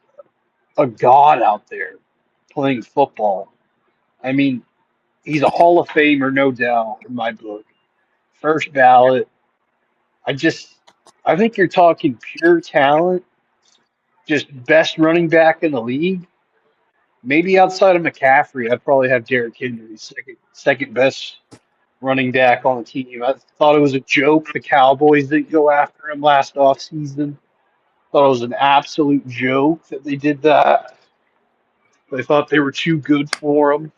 S1: a god out there playing football. I mean, he's a Hall of Famer, no doubt, in my book. First ballot. I just, I think you're talking pure talent, just best running back in the league. Maybe outside of McCaffrey, I'd probably have Derrick Henry second best running back on the team. I thought it was a joke the Cowboys didn't go after him last offseason. Thought it was an absolute joke that they did that. They thought they were too good for him.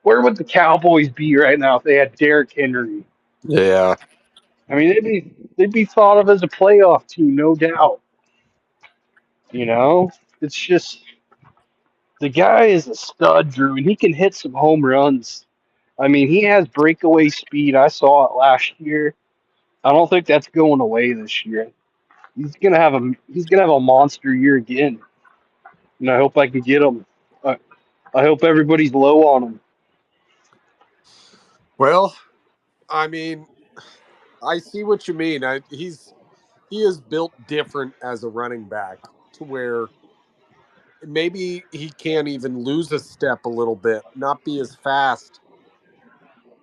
S1: Where would the Cowboys be right now if they had Derrick Henry?
S2: Yeah.
S1: I mean, they'd be thought of as a playoff team, no doubt. You know, it's just the guy is a stud, Drew, and he can hit some home runs. I mean, he has breakaway speed. I saw it last year. I don't think that's going away this year. He's gonna have a monster year again, and I hope I can get him. I, I hope everybody's low on him.
S2: Well, I mean, I see what you mean. He is built different as a running back to where maybe he can't even lose a step a little bit, not be as fast,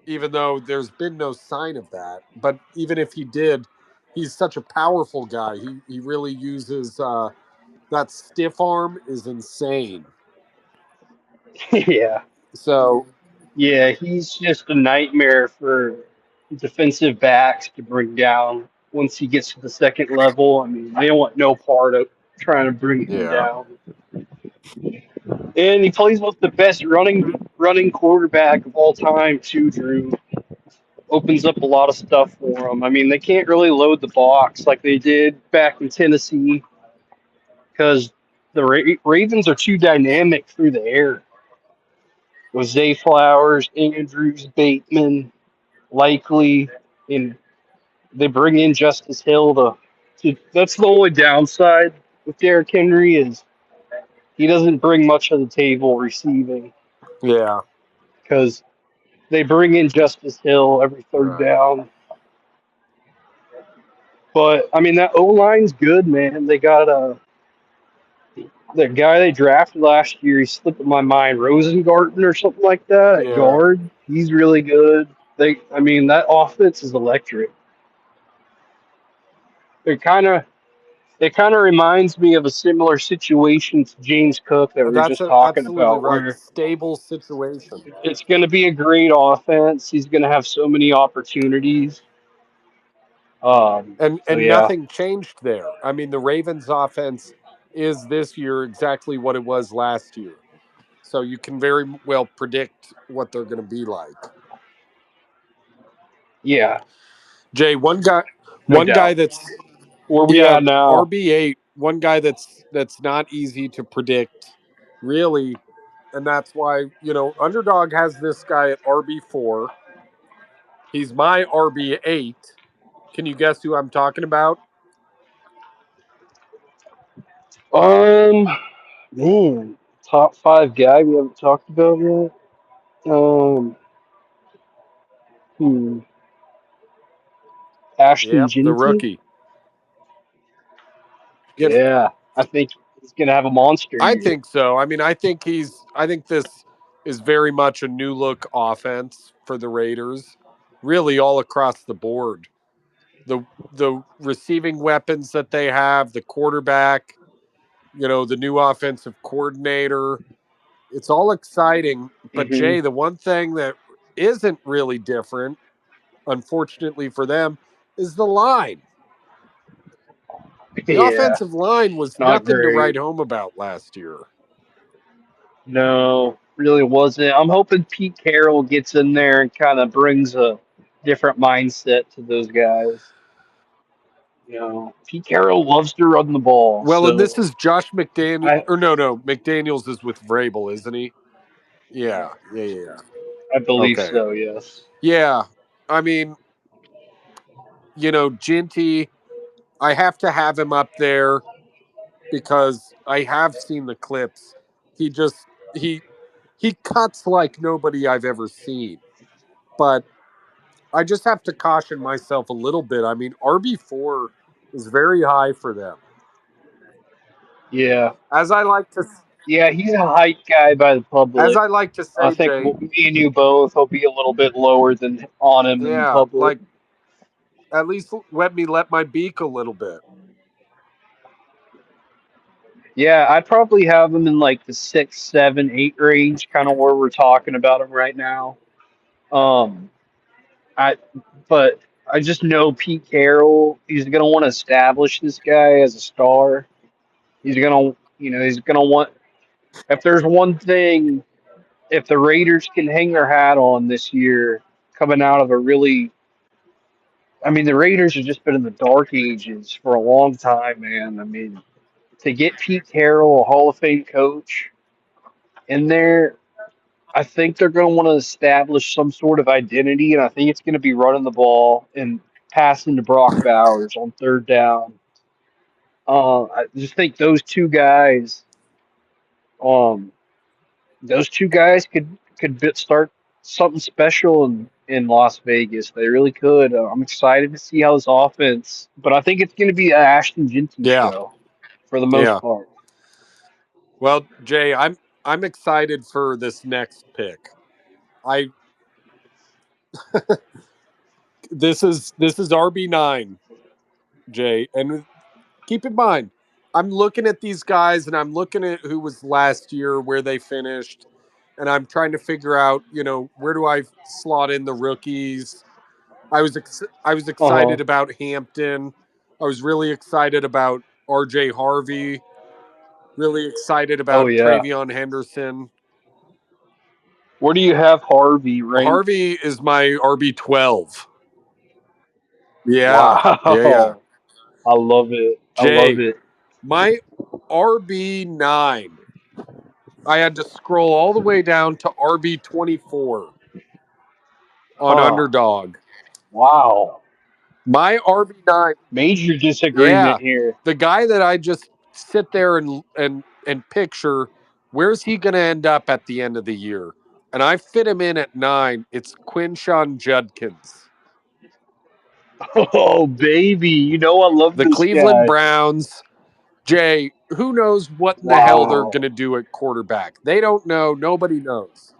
S2: even though there's been no sign of that. But even if he did, he's such a powerful guy. He really uses that stiff arm is insane.
S1: Yeah,
S2: So
S1: yeah, he's just a nightmare for defensive backs to bring down once he gets to the second level. I mean, they don't want no part of trying to bring him
S2: yeah,
S1: down. And he plays with the best running quarterback of all time too, Drew. Opens up a lot of stuff for them. I mean, they can't really load the box like they did back in Tennessee because the Ravens are too dynamic through the air. With Zay Flowers, Andrews, Bateman, Likely, and they bring in Justice Hill to. That's the only downside with Derrick Henry is he doesn't bring much of the table receiving
S2: yeah,
S1: because they bring in Justice Hill every third
S2: right,
S1: down. But I mean that O line's good, man. They got the guy they drafted last year. He's slipping my mind, Rosengarten or something like that at
S2: yeah.
S1: guard. He's really good. I mean, that offense is electric. It kind of, it kind of reminds me of a similar situation to James Cook that we were just talking
S2: Absolutely
S1: about,
S2: right.
S1: where
S2: Stable situation.
S1: it's going to be a great offense. He's going to have so many opportunities. So
S2: And
S1: yeah,
S2: nothing changed there. I mean, the Ravens offense is this year exactly what it was last year. So you can very well predict what they're going to be like.
S1: yeah,
S2: Jay,
S1: no
S2: one guy
S1: doubt.
S2: that's
S1: Where we
S2: yeah,
S1: at now?
S2: RB8, one guy that's not easy to predict really, and that's why, Underdog has this guy at RB4. He's my RB8. Can you guess who I'm talking about?
S1: Um, Man, top five guy we haven't talked about yet. Um, hmm, Ashton
S2: Yep, the
S1: Ginty.
S2: rookie. Get
S1: Yeah, I think he's gonna have a monster
S2: I
S1: year.
S2: think so. I mean, I think this is very much a new look offense for the Raiders, really all across the board. The receiving weapons that they have, the quarterback, the new offensive coordinator, it's all exciting. But
S1: Hmm.
S2: Jay, the one thing that isn't really different, unfortunately for them, is the line. The
S1: Yeah,
S2: offensive line was
S1: not
S2: nothing to
S1: great.
S2: write home about last year.
S1: No, really wasn't. I'm hoping Pete Carroll gets in there and kind of brings a different mindset to those guys. Pete Carroll loves to run the ball,
S2: Well, and this
S1: so
S2: is Josh McDaniel,
S1: I
S2: or no, McDaniel's is with Vrabel, isn't he? Yeah, yeah.
S1: I believe
S2: Okay,
S1: so. Yes.
S2: yeah. I mean, Ginty, I have to have him up there because I have seen the clips. He just he cuts like nobody I've ever seen. But I just have to caution myself a little bit. I mean, RB4 is very high for them.
S1: Yeah.
S2: As I like to
S1: Yeah, he's a hype guy by the
S2: as
S1: public.
S2: I like to
S1: I
S2: say,
S1: think
S2: Jay,
S1: me and you both will be a little bit lower than on him in the
S2: yeah,
S1: public.
S2: like at least let me let my beak a little bit.
S1: Yeah, I'd probably have him in like the 6, 7, 8 range, kind of where we're talking about him right now. Um, I but I just know Pete Carroll. He's gonna want to establish this guy as a star. He's gonna want. If there's one thing, if the Raiders can hang their hat on this year, coming out of a really, I mean, the Raiders have just been in the dark ages for a long time, man. I mean, to get Pete Carroll, a Hall of Fame coach, in there, I think they're going to want to establish some sort of identity, and I think it's going to be running the ball and passing to Brock Bowers on third down. I just think um, those two guys start something special in Las Vegas. They really could. I'm excited to see how this offense, but I think it's going to be an Ashton Genty
S2: Yeah,
S1: show for the most
S2: yeah.
S1: part.
S2: Well, Jay, I'm excited for this next pick. I this is RB9, Jay, and keep in mind, I'm looking at these guys and I'm looking at who was last year, where they finished, and I'm trying to figure out, where do I slot in the rookies. I was
S1: Uh huh.
S2: excited about Hampton. I was really excited about RJ Harvey. Really excited
S1: Oh
S2: about
S1: yeah.
S2: Travion Henderson.
S1: Where do you have Harvey ranked?
S2: Harvey is my RB12. Yeah, yeah, yeah.
S1: Wow. I love it. I love
S2: Jay,
S1: it.
S2: my RB9. I had to scroll all the way down to RB24 on
S1: Huh.
S2: Underdog.
S1: Wow.
S2: My RB9,
S1: Major
S2: yeah,
S1: disagreement here.
S2: the guy that I just sit there and picture, where's he going to end up at the end of the year? And I fit him in at 9. It's Quinshawn Judkins,
S1: Oh baby, I love
S2: the
S1: this
S2: Cleveland
S1: guy.
S2: Browns. Jay, who knows what in the hell they're going
S1: Wow.
S2: to do at quarterback? They don't know. Nobody knows.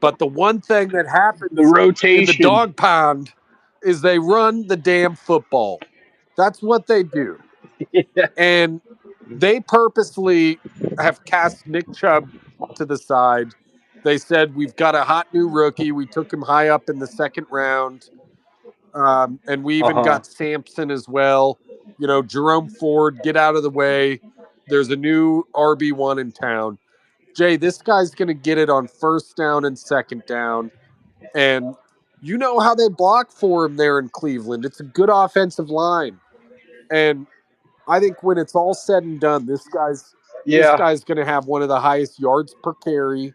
S2: But the one thing that
S1: The
S2: happens in the
S1: rotation.
S2: dog pound is they run the damn football. That's what they do.
S1: Yeah.
S2: And they purposely have cast Nick Chubb to the side. They said, we've got a hot new rookie. We took him high up in the second round. And we even
S1: Uh-huh.
S2: got Sampson as well. Jerome Ford, get out of the way. There's a new RB1 in town. Jay, this guy's going to get it on first down and second down. And you know how they block for him there in Cleveland. It's a good offensive line. And I think when it's all said and done, this
S1: Yeah.
S2: guy's going to have one of the highest yards per carry.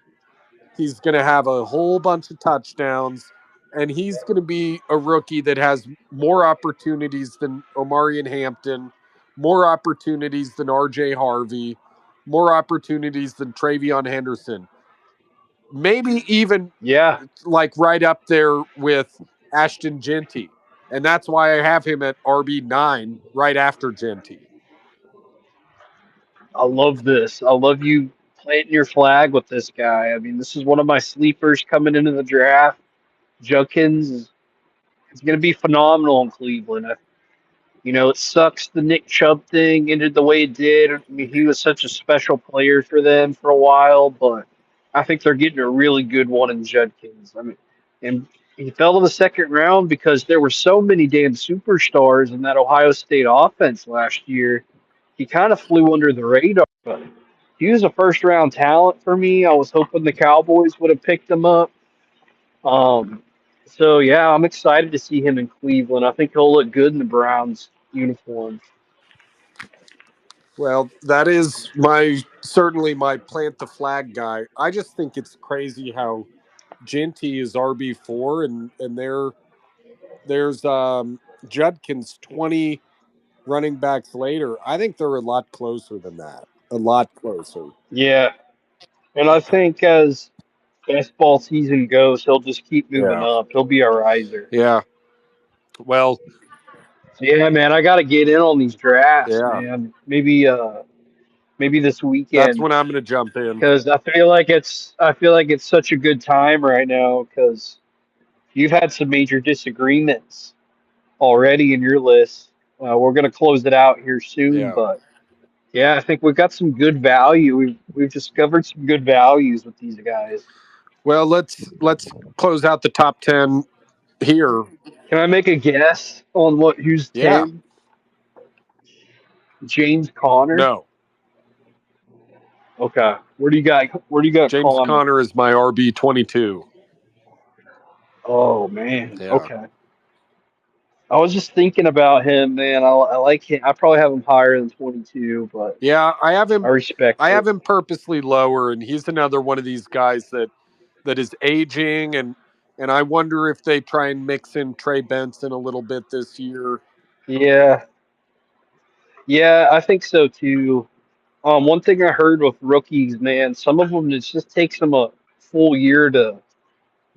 S2: He's going to have a whole bunch of touchdowns, and he's going to be a rookie that has more opportunities than Omarion Hampton, more opportunities than RJ Harvey, more opportunities than Travion Henderson. Maybe even
S1: Yeah.
S2: like right up there with Ashton Genty. And that's why I have him at RB9 right after Genty.
S1: I love this. I love you planting your flag with this guy. I mean, this is one of my sleepers coming into the draft. Judkins is going to be phenomenal in Cleveland. It sucks the Nick Chubb thing ended the way it did. I mean, he was such a special player for them for a while, but I think they're getting a really good one in Judkins. I mean, and he fell to the second round because there were so many damn superstars in that Ohio State offense last year. He kind of flew under the radar, but he was a first round talent for me. I was hoping the Cowboys would have picked him up. Um, so yeah, I'm excited to see him in Cleveland. I think he'll look good in the Browns uniform.
S2: Well, that is my certainly my plant the flag guy. I just think it's crazy how Genty is RB4 and there's Judkins 20 running backs later. I think they're a lot closer than that. A lot closer.
S1: Yeah, and I think as baseball season goes, he'll just keep moving
S2: Yeah.
S1: up. He'll be a riser.
S2: Yeah. Well,
S1: So yeah, man, I got to get in on these drafts,
S2: yeah.
S1: man. Maybe this
S2: That's
S1: weekend
S2: when I'm going to jump in.
S1: because I feel like it's such a good time right now because you've had some major disagreements already in your list. We're gonna close it out here soon,
S2: Yeah.
S1: but yeah, I think we've got some good value. We've discovered some good values with these guys.
S2: Well, let's close out the top 10. Here,
S1: Can I make a guess on who's
S2: yeah,
S1: 10? James Conner?
S2: no.
S1: Okay. Where do you got
S2: James
S1: Conner?
S2: Conner is my RB 22.
S1: Oh man.
S2: Yeah.
S1: Okay. I was just thinking about him, man. I like him. I probably have him higher than 22, but
S2: Yeah, I have
S1: I
S2: him I
S1: respect
S2: have
S1: it.
S2: him purposely lower, and he's another one of these guys that is aging, and I wonder if they try and mix in Trey Benson a little bit this year.
S1: Yeah. Yeah, I think so too. One thing I heard with rookies, man, some of them it just takes them a full year to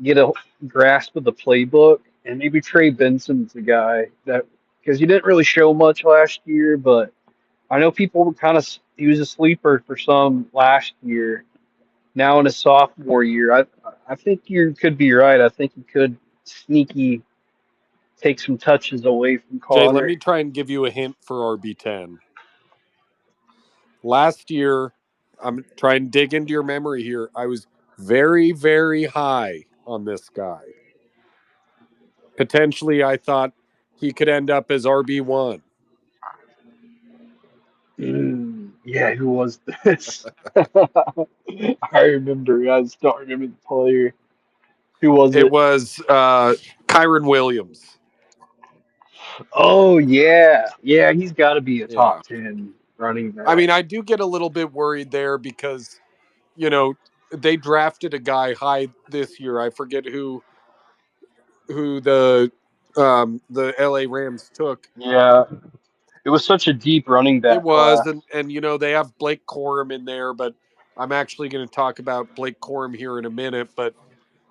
S1: get a grasp of the playbook, and maybe Trey Benson's the guy that because he didn't really show much last year, but I know people were he was a sleeper for some last year. Now in his sophomore year, I think you could be right. I think he could sneaky take some touches away from
S2: Jay, let me
S1: Connor.
S2: try and give you a hint for RB 10. Last year, I'm trying to dig into your memory here. I was very, very high on this guy. Potentially, I thought he could end up as RB 1.
S1: Yeah, who was this? I remember. I just don't remember the player. Who was
S2: It
S1: it?
S2: was Kyron Williams.
S1: Oh yeah, yeah. He's got to be a
S2: Yeah.
S1: top 10 running
S2: I
S1: back.
S2: mean, I do get a little bit worried there because, you know, they drafted a guy high this year. I forget who the LA Rams took.
S1: Yeah, it was such a deep running
S2: It
S1: back
S2: was,
S1: class.
S2: and they have Blake Corum in there, but I'm actually going to talk about Blake Corum here in a minute. But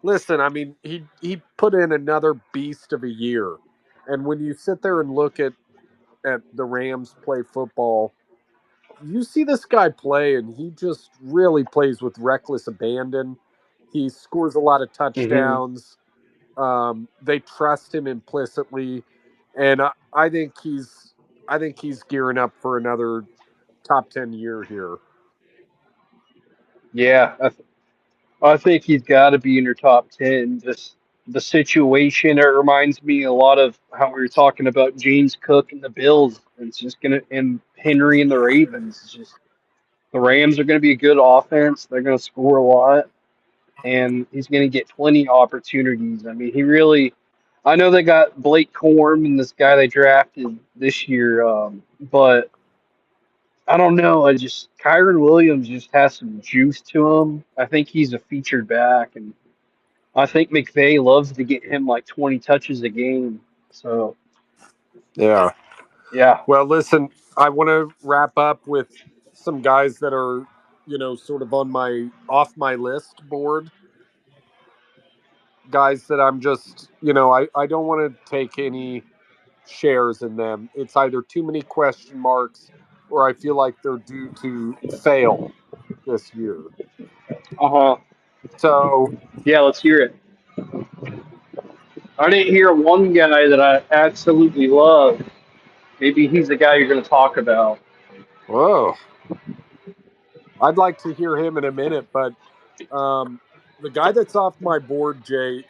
S2: listen, I mean, he put in another beast of a year, and when you sit there and look at the Rams play football, you see this guy play, and he just really plays with reckless abandon. He scores a lot of
S1: Hmm.
S2: touchdowns. They trust him implicitly, and I think he's gearing up for another top 10 year here.
S1: Yeah, I think he's got to be in your top 10. Just the situation. It reminds me a lot of how we were talking about James Cook and the Bills. It's just gonna and Henry and the Ravens. It's just the Rams are gonna be a good offense. They're gonna score a lot, and he's gonna get plenty of opportunities. I mean, he really. I know they got Blake Corm and this guy they drafted this year, but I don't know. I just Kyron Williams just has some juice to him. I think he's a featured back, and I think McVay loves to get him like 20 touches a game. So
S2: Yeah.
S1: yeah.
S2: Well, listen, I want to wrap up with some guys that are, sort of on my off my list board. Guys that I'm just, I don't want to take any shares in them. It's either too many question marks or I feel like they're due to fail this year.
S1: Uh huh.
S2: So,
S1: Yeah. Let's hear it. I didn't hear one guy that I absolutely love. Maybe he's the guy you're going to talk about.
S2: whoa, I'd like to hear him in a minute, but um, the guy that's off my board, Jay,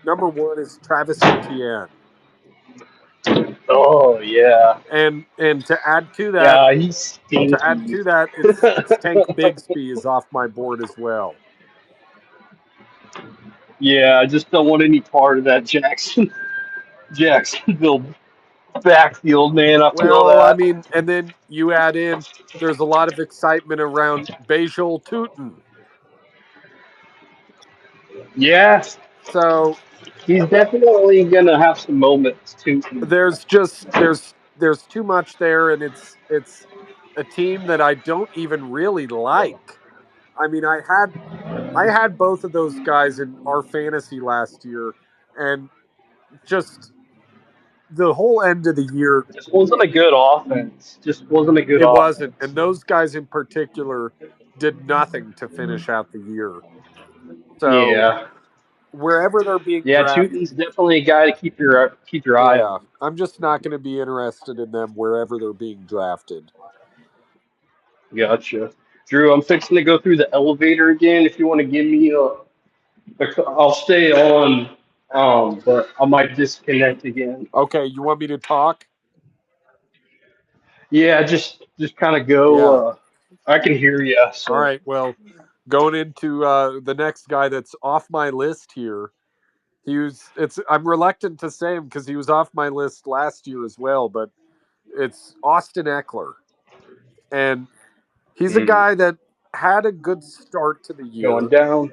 S2: number one is Travis Etienne.
S1: Oh yeah.
S2: And
S1: Yeah. He's
S2: to add
S1: stinky.
S2: to that, it's Tank Bigsby is off my board as well.
S1: Yeah. I just don't want any part of that Jacksonville backfield, man. I feel
S2: Well, I
S1: that.
S2: mean, and then you add in there's a lot of excitement around Bajol Tutin.
S1: Yeah.
S2: So
S1: He's definitely going to have some moments too.
S2: there's too much there, and it's a team that I don't even really like. I mean, I had both of those guys in our fantasy last year, and just the whole end of the year,
S1: Just wasn't a good offense. Just wasn't a good
S2: it wasn't. And
S1: offense.
S2: those guys in particular did nothing to finish out the year. So
S1: Yeah.
S2: wherever they're being
S1: Yeah,
S2: drafted,
S1: Tootin's definitely a guy to keep your eye
S2: yeah,
S1: on.
S2: I'm just not going to be interested in them wherever they're being drafted.
S1: Gotcha. Drew, I'm fixing to go through the elevator again. If you want to give me I'll stay on. But I might disconnect again.
S2: Okay, you want me to talk?
S1: Yeah, just kind of
S2: Yeah.
S1: go. I can hear you.
S2: All
S1: So
S2: right. Well, going into the next guy that's off my list here. I'm reluctant to say him because he was off my list last year as well, but it's Austin Eckler. And he's a guy that had a good start to the
S1: going
S2: year.
S1: down.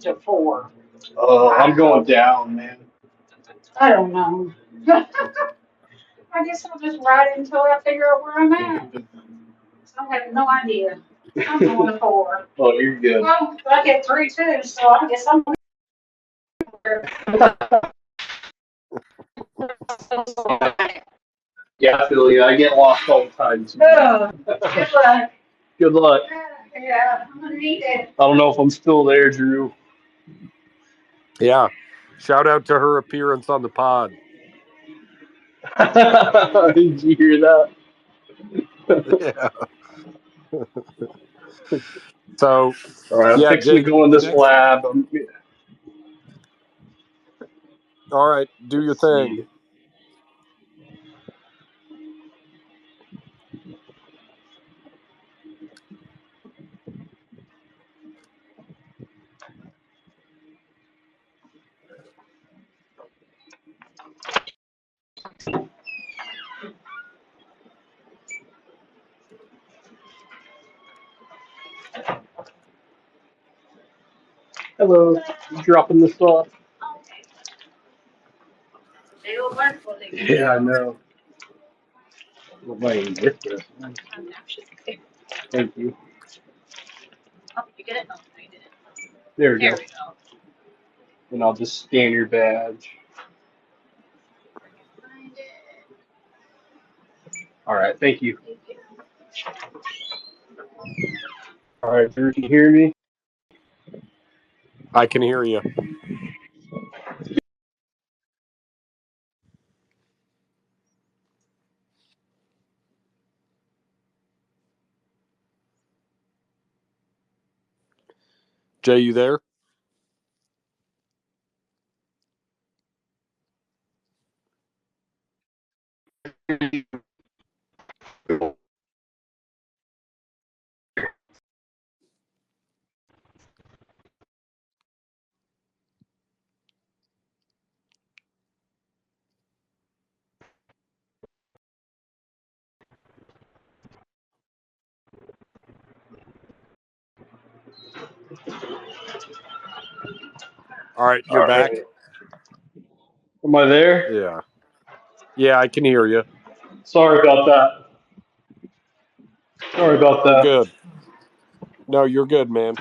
S3: To 4.
S1: I'm going down, man.
S3: I don't know. I guess I'll just ride it until I figure out where I'm at. I have no idea. I'm going to 4.
S1: Oh, you're good.
S3: Well, I get 3 too, so I guess I'm
S1: Yeah, I feel you. I get lost all the time. Too.
S3: good luck.
S1: Good luck.
S3: Yeah, I'm gonna need it.
S1: I don't know if I'm still there, Drew.
S2: Yeah. Shout out to her appearance on the pod.
S1: Did you hear that?
S2: Yeah. So,
S1: All right, I'm
S2: yeah,
S1: fixing to
S2: Jay,
S1: go in
S2: the
S1: this
S2: next.
S1: lab.
S2: All right, do your
S1: Let's
S2: thing.
S1: see. Hello. You dropping this off? Yeah, I know. What am I gonna get this? Thank you.
S3: Oh, you get it? No, you didn't.
S1: There we
S3: There
S1: go.
S3: we go.
S1: And I'll just scan your badge.
S3: Find it.
S1: All right, thank you. All right, Drew, can you hear me?
S2: I can hear you. Jay, you there? All right, you're
S1: All
S2: back?
S1: right. Am I there?
S2: Yeah. Yeah, I can hear you.
S1: Sorry about that. Sorry about
S2: You're
S1: that.
S2: good. No, you're good, man.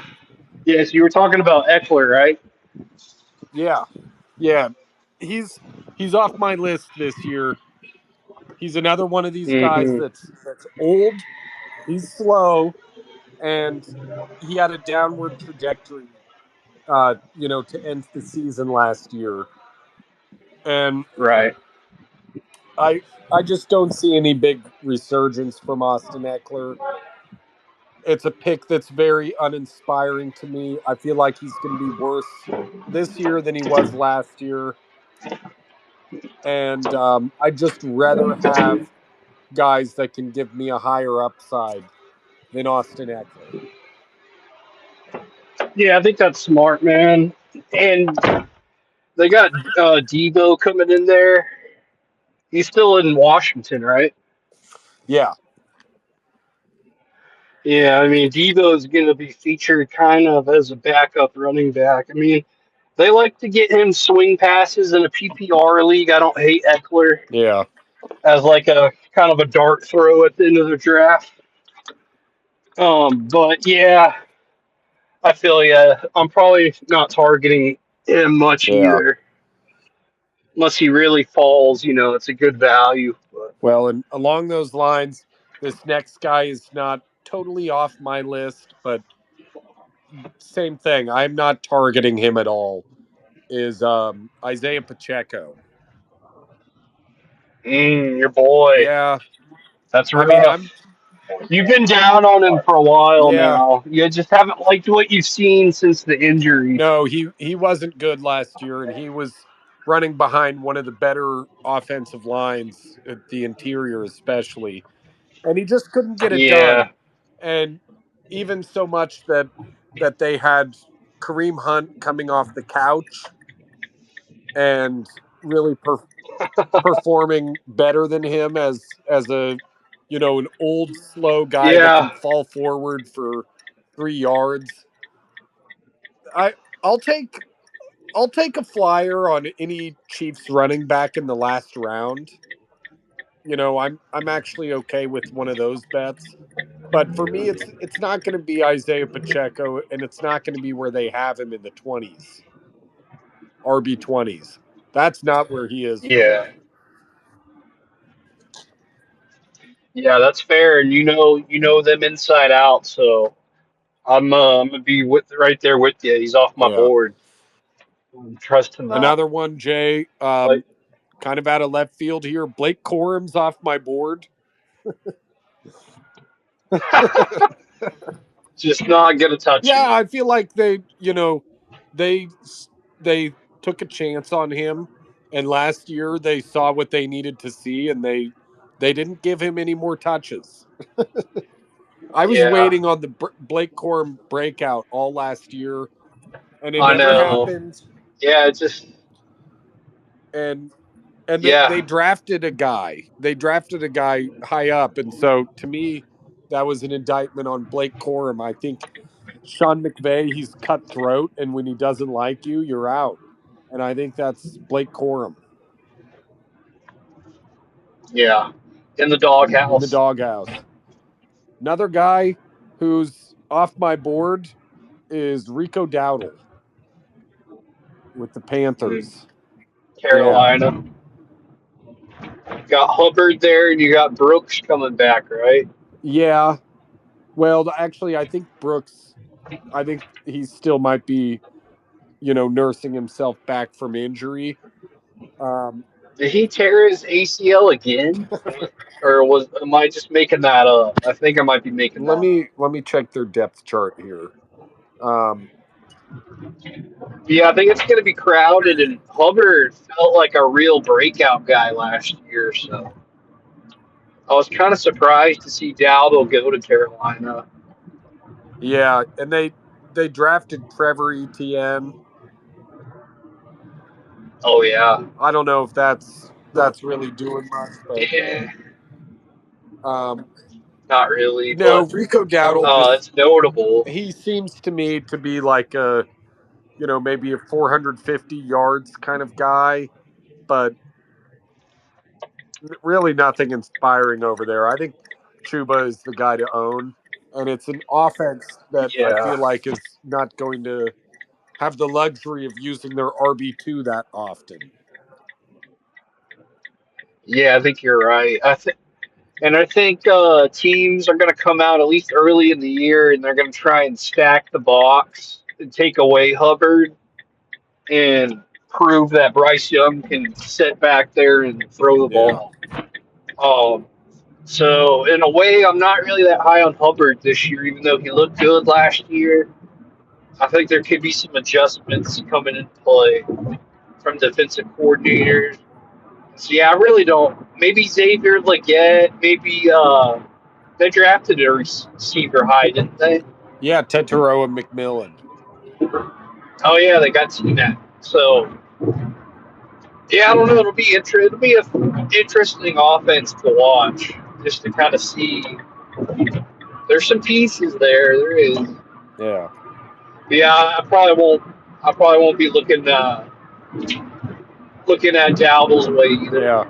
S1: Yes, you were talking about Eckler, right?
S2: Yeah. Yeah. He's he's off my list this year. He's another one of these guys
S1: Mm-hmm.
S2: that's old. He's slow, and he had a downward trajectory to end the season last year. And
S1: Right.
S2: I just don't see any big resurgence from Austin Eckler. It's a pick that's very uninspiring to me. I feel like he's going to be worse this year than he was last year. And I'd just rather have guys that can give me a higher upside than Austin Eckler.
S1: Yeah, I think that's smart, man. And they got Debo coming in there. He's still in Washington, right?
S2: Yeah,
S1: Yeah, I mean, Debo's going to be featured kind of as a backup running back. I mean, they like to get him swing passes in a PPR league. I don't hate Eckler
S2: yeah.
S1: as like a kind of a dart throw at the end of the draft. But yeah, I feel yeah. I'm probably not targeting him much
S2: Yeah.
S1: either, unless he really falls. It's a good value. But
S2: Well, and along those lines, this next guy is not totally off my list, but same thing. I'm not targeting him at all. Is Isaiah Pacheco?
S1: your boy,
S2: Yeah,
S1: that's
S2: I mean,
S1: rough. You've been down on him for a while
S2: Yeah.
S1: now. You just haven't liked what you've seen since the injury.
S2: No, he wasn't good last year, and he was running behind one of the better offensive lines at the interior, especially, and he just couldn't get it
S1: Yeah.
S2: done. And even so much that they had Kareem Hunt coming off the couch and really performing better than him as a an old slow guy that can
S1: Yeah.
S2: fall forward for 3 yards. I I'll take I'll take a flyer on any Chiefs running back in the last round. I'm actually okay with one of those bets. But for me, it's not going to be Isaiah Pacheco, and it's not going to be where they have him in the 20s, RB 20s. That's not where he is for
S1: Yeah.
S2: me.
S1: Yeah, that's fair, and you know them inside out. So I'm gonna be right there with you. He's off my
S2: Yeah.
S1: board. I'm trusting that.
S2: Another one, Jay,
S1: Like,
S2: kind of out of left field here. Blake Corum's off my board.
S1: just not gonna touch
S2: Yeah,
S1: him.
S2: I feel like they they took a chance on him, and last year they saw what they needed to see, and they didn't give him any more touches. I was
S1: Yeah,
S2: waiting on the Blake Corum breakout all last year, and it
S1: I
S2: never
S1: know.
S2: happened.
S1: Yeah, it's just
S2: And they
S1: yeah,
S2: drafted a guy. They drafted a guy high up, and so to me, that was an indictment on Blake Corum. I think Sean McVay, he's cutthroat, and when he doesn't like you, you're out. And I think that's Blake Corum
S1: yeah. In the
S2: in the
S1: doghouse.
S2: doghouse. Another guy who's off my board is Rico Dowdle with the
S1: Mm,
S2: Panthers. Yeah.
S1: Carolina. Got Hubbard there, and you got Brooks coming back, right?
S2: Yeah. Well, actually, I think he still might be, nursing himself back from injury. Um,
S1: Did he tear his ACL again, or was am I just making that up? I think I might be making that up.
S2: let me check their depth chart here. Um,
S1: Yeah, I think it's going to be crowded, and Hubbard felt like a real breakout guy last year. So I was kind of surprised to see Dowdle go to Carolina.
S2: yeah, and they drafted Trevor Etienne.
S1: Oh yeah,
S2: I don't know if that's really doing much, but
S1: yeah,
S2: um,
S1: not really,
S2: no,
S1: but
S2: Rico Dowdle just
S1: it's notable.
S2: he seems to me to be like a maybe a 450 yards kind of guy, but really nothing inspiring over there. I think Chuba is the guy to own, and it's an offense that I
S1: Yeah,
S2: feel like is not going to have the luxury of using their RB2 that often.
S1: yeah, I think you're right. I think teams are going to come out at least early in the year, and they're going to try and stack the box and take away Hubbard and prove that Bryce Young can sit back there and throw the
S2: Yeah.
S1: ball. Um, so in a way, I'm not really that high on Hubbard this year, even though he looked good last year. I think there could be some adjustments coming into play from defensive coordinators. So yeah, I really don't. Maybe Xavier Legette. Maybe they drafted a receiver high, didn't they?
S2: Yeah, Tetero and McMillan.
S1: Oh yeah, they got T-Mac. So yeah, I don't know. It'll be an interesting offense to watch, just to kind of see. There's some pieces there. There is.
S2: Yeah.
S1: But yeah, I probably won't. I probably won't be looking at Dowdle's way either.
S2: Yeah.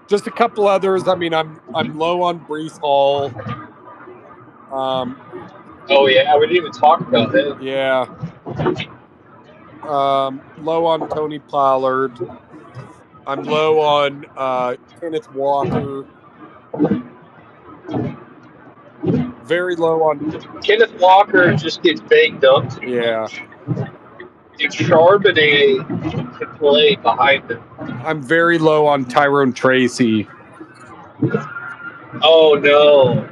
S2: Just a couple others. I mean, I'm low on Brees Hall.
S1: Oh yeah, we didn't even talk about him.
S2: Yeah. Low on Tony Pollard. I'm low on Kenneth Walker. Very low on
S1: Kenneth Walker just gets banged up too
S2: yeah.
S1: much. If Charbonnet can play behind him.
S2: I'm very low on Tyrone Tracy.
S1: Oh no,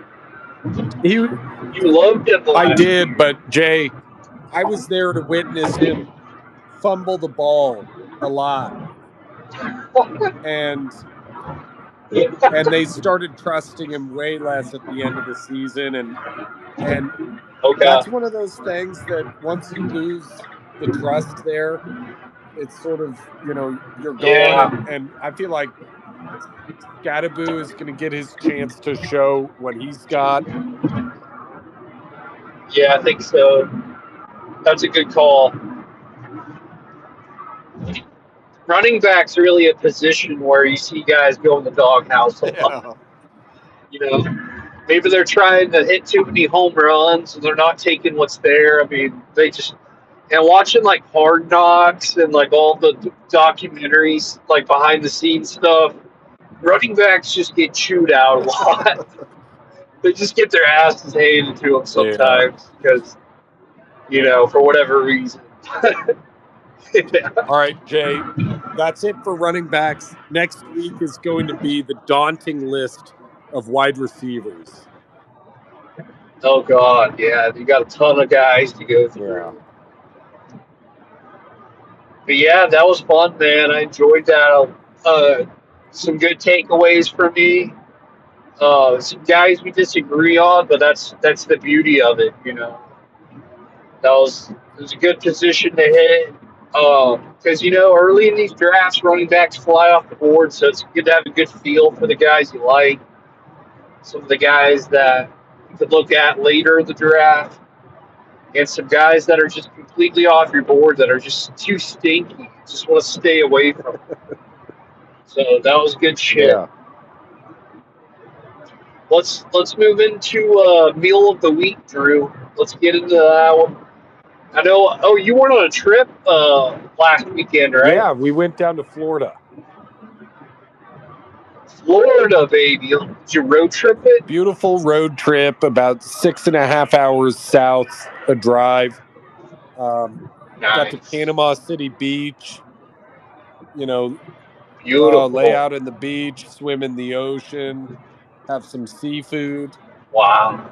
S2: He,
S1: you loved him
S2: I
S1: last
S2: did,
S1: year.
S2: but Jay, I was there to witness him fumble the ball a lot, and they started trusting him way less at the end of the season, and
S1: Okay.
S2: that's one of those things that once you lose the trust there, it's sort of, you're gone,
S1: Yeah.
S2: and I feel like Scadaboo is going to get his chance to show what he's got.
S1: Yeah, I think so. That's a good call. Running back's really a position where you see guys go in the doghouse a lot.
S2: Yeah.
S1: You know, maybe they're trying to hit too many home runs and they're not taking what's there. I mean, they just and watching like Hard Knocks and like all the documentaries, like behind the scenes stuff. Running backs just get chewed out a lot. They just get their asses handed to them
S2: Yeah.
S1: sometimes because for whatever reason. Yeah.
S2: All right, Jay, that's it for running backs. Next week is going to be the daunting list of wide receivers.
S1: Oh God, yeah, you got a ton of guys to go
S2: Yeah.
S1: through. But yeah, that was fun, man. I enjoyed that. Some good takeaways for me. Some guys we disagree on, but that's the beauty of it. It was a good position to hit. Because early in these drafts, running backs fly off the board, so it's good to have a good feel for the guys you like. Some of the guys that you could look at later in the draft, and some guys that are just completely off your board that are just too stinky. You just want to stay away from them. So that was good shit.
S2: Yeah.
S1: Let's move into meal of the week, Drew. Let's get into that one. I know. Oh, you went on a trip last weekend, right?
S2: Yeah, we went down to Florida.
S1: Florida, baby. Did you road trip it?
S2: Beautiful road trip, about 6.5 hours south a drive. Got to
S1: Nice.
S2: Panama City Beach, lay
S1: Beautiful.
S2: out in the beach, swim in the ocean, have some seafood.
S1: Wow.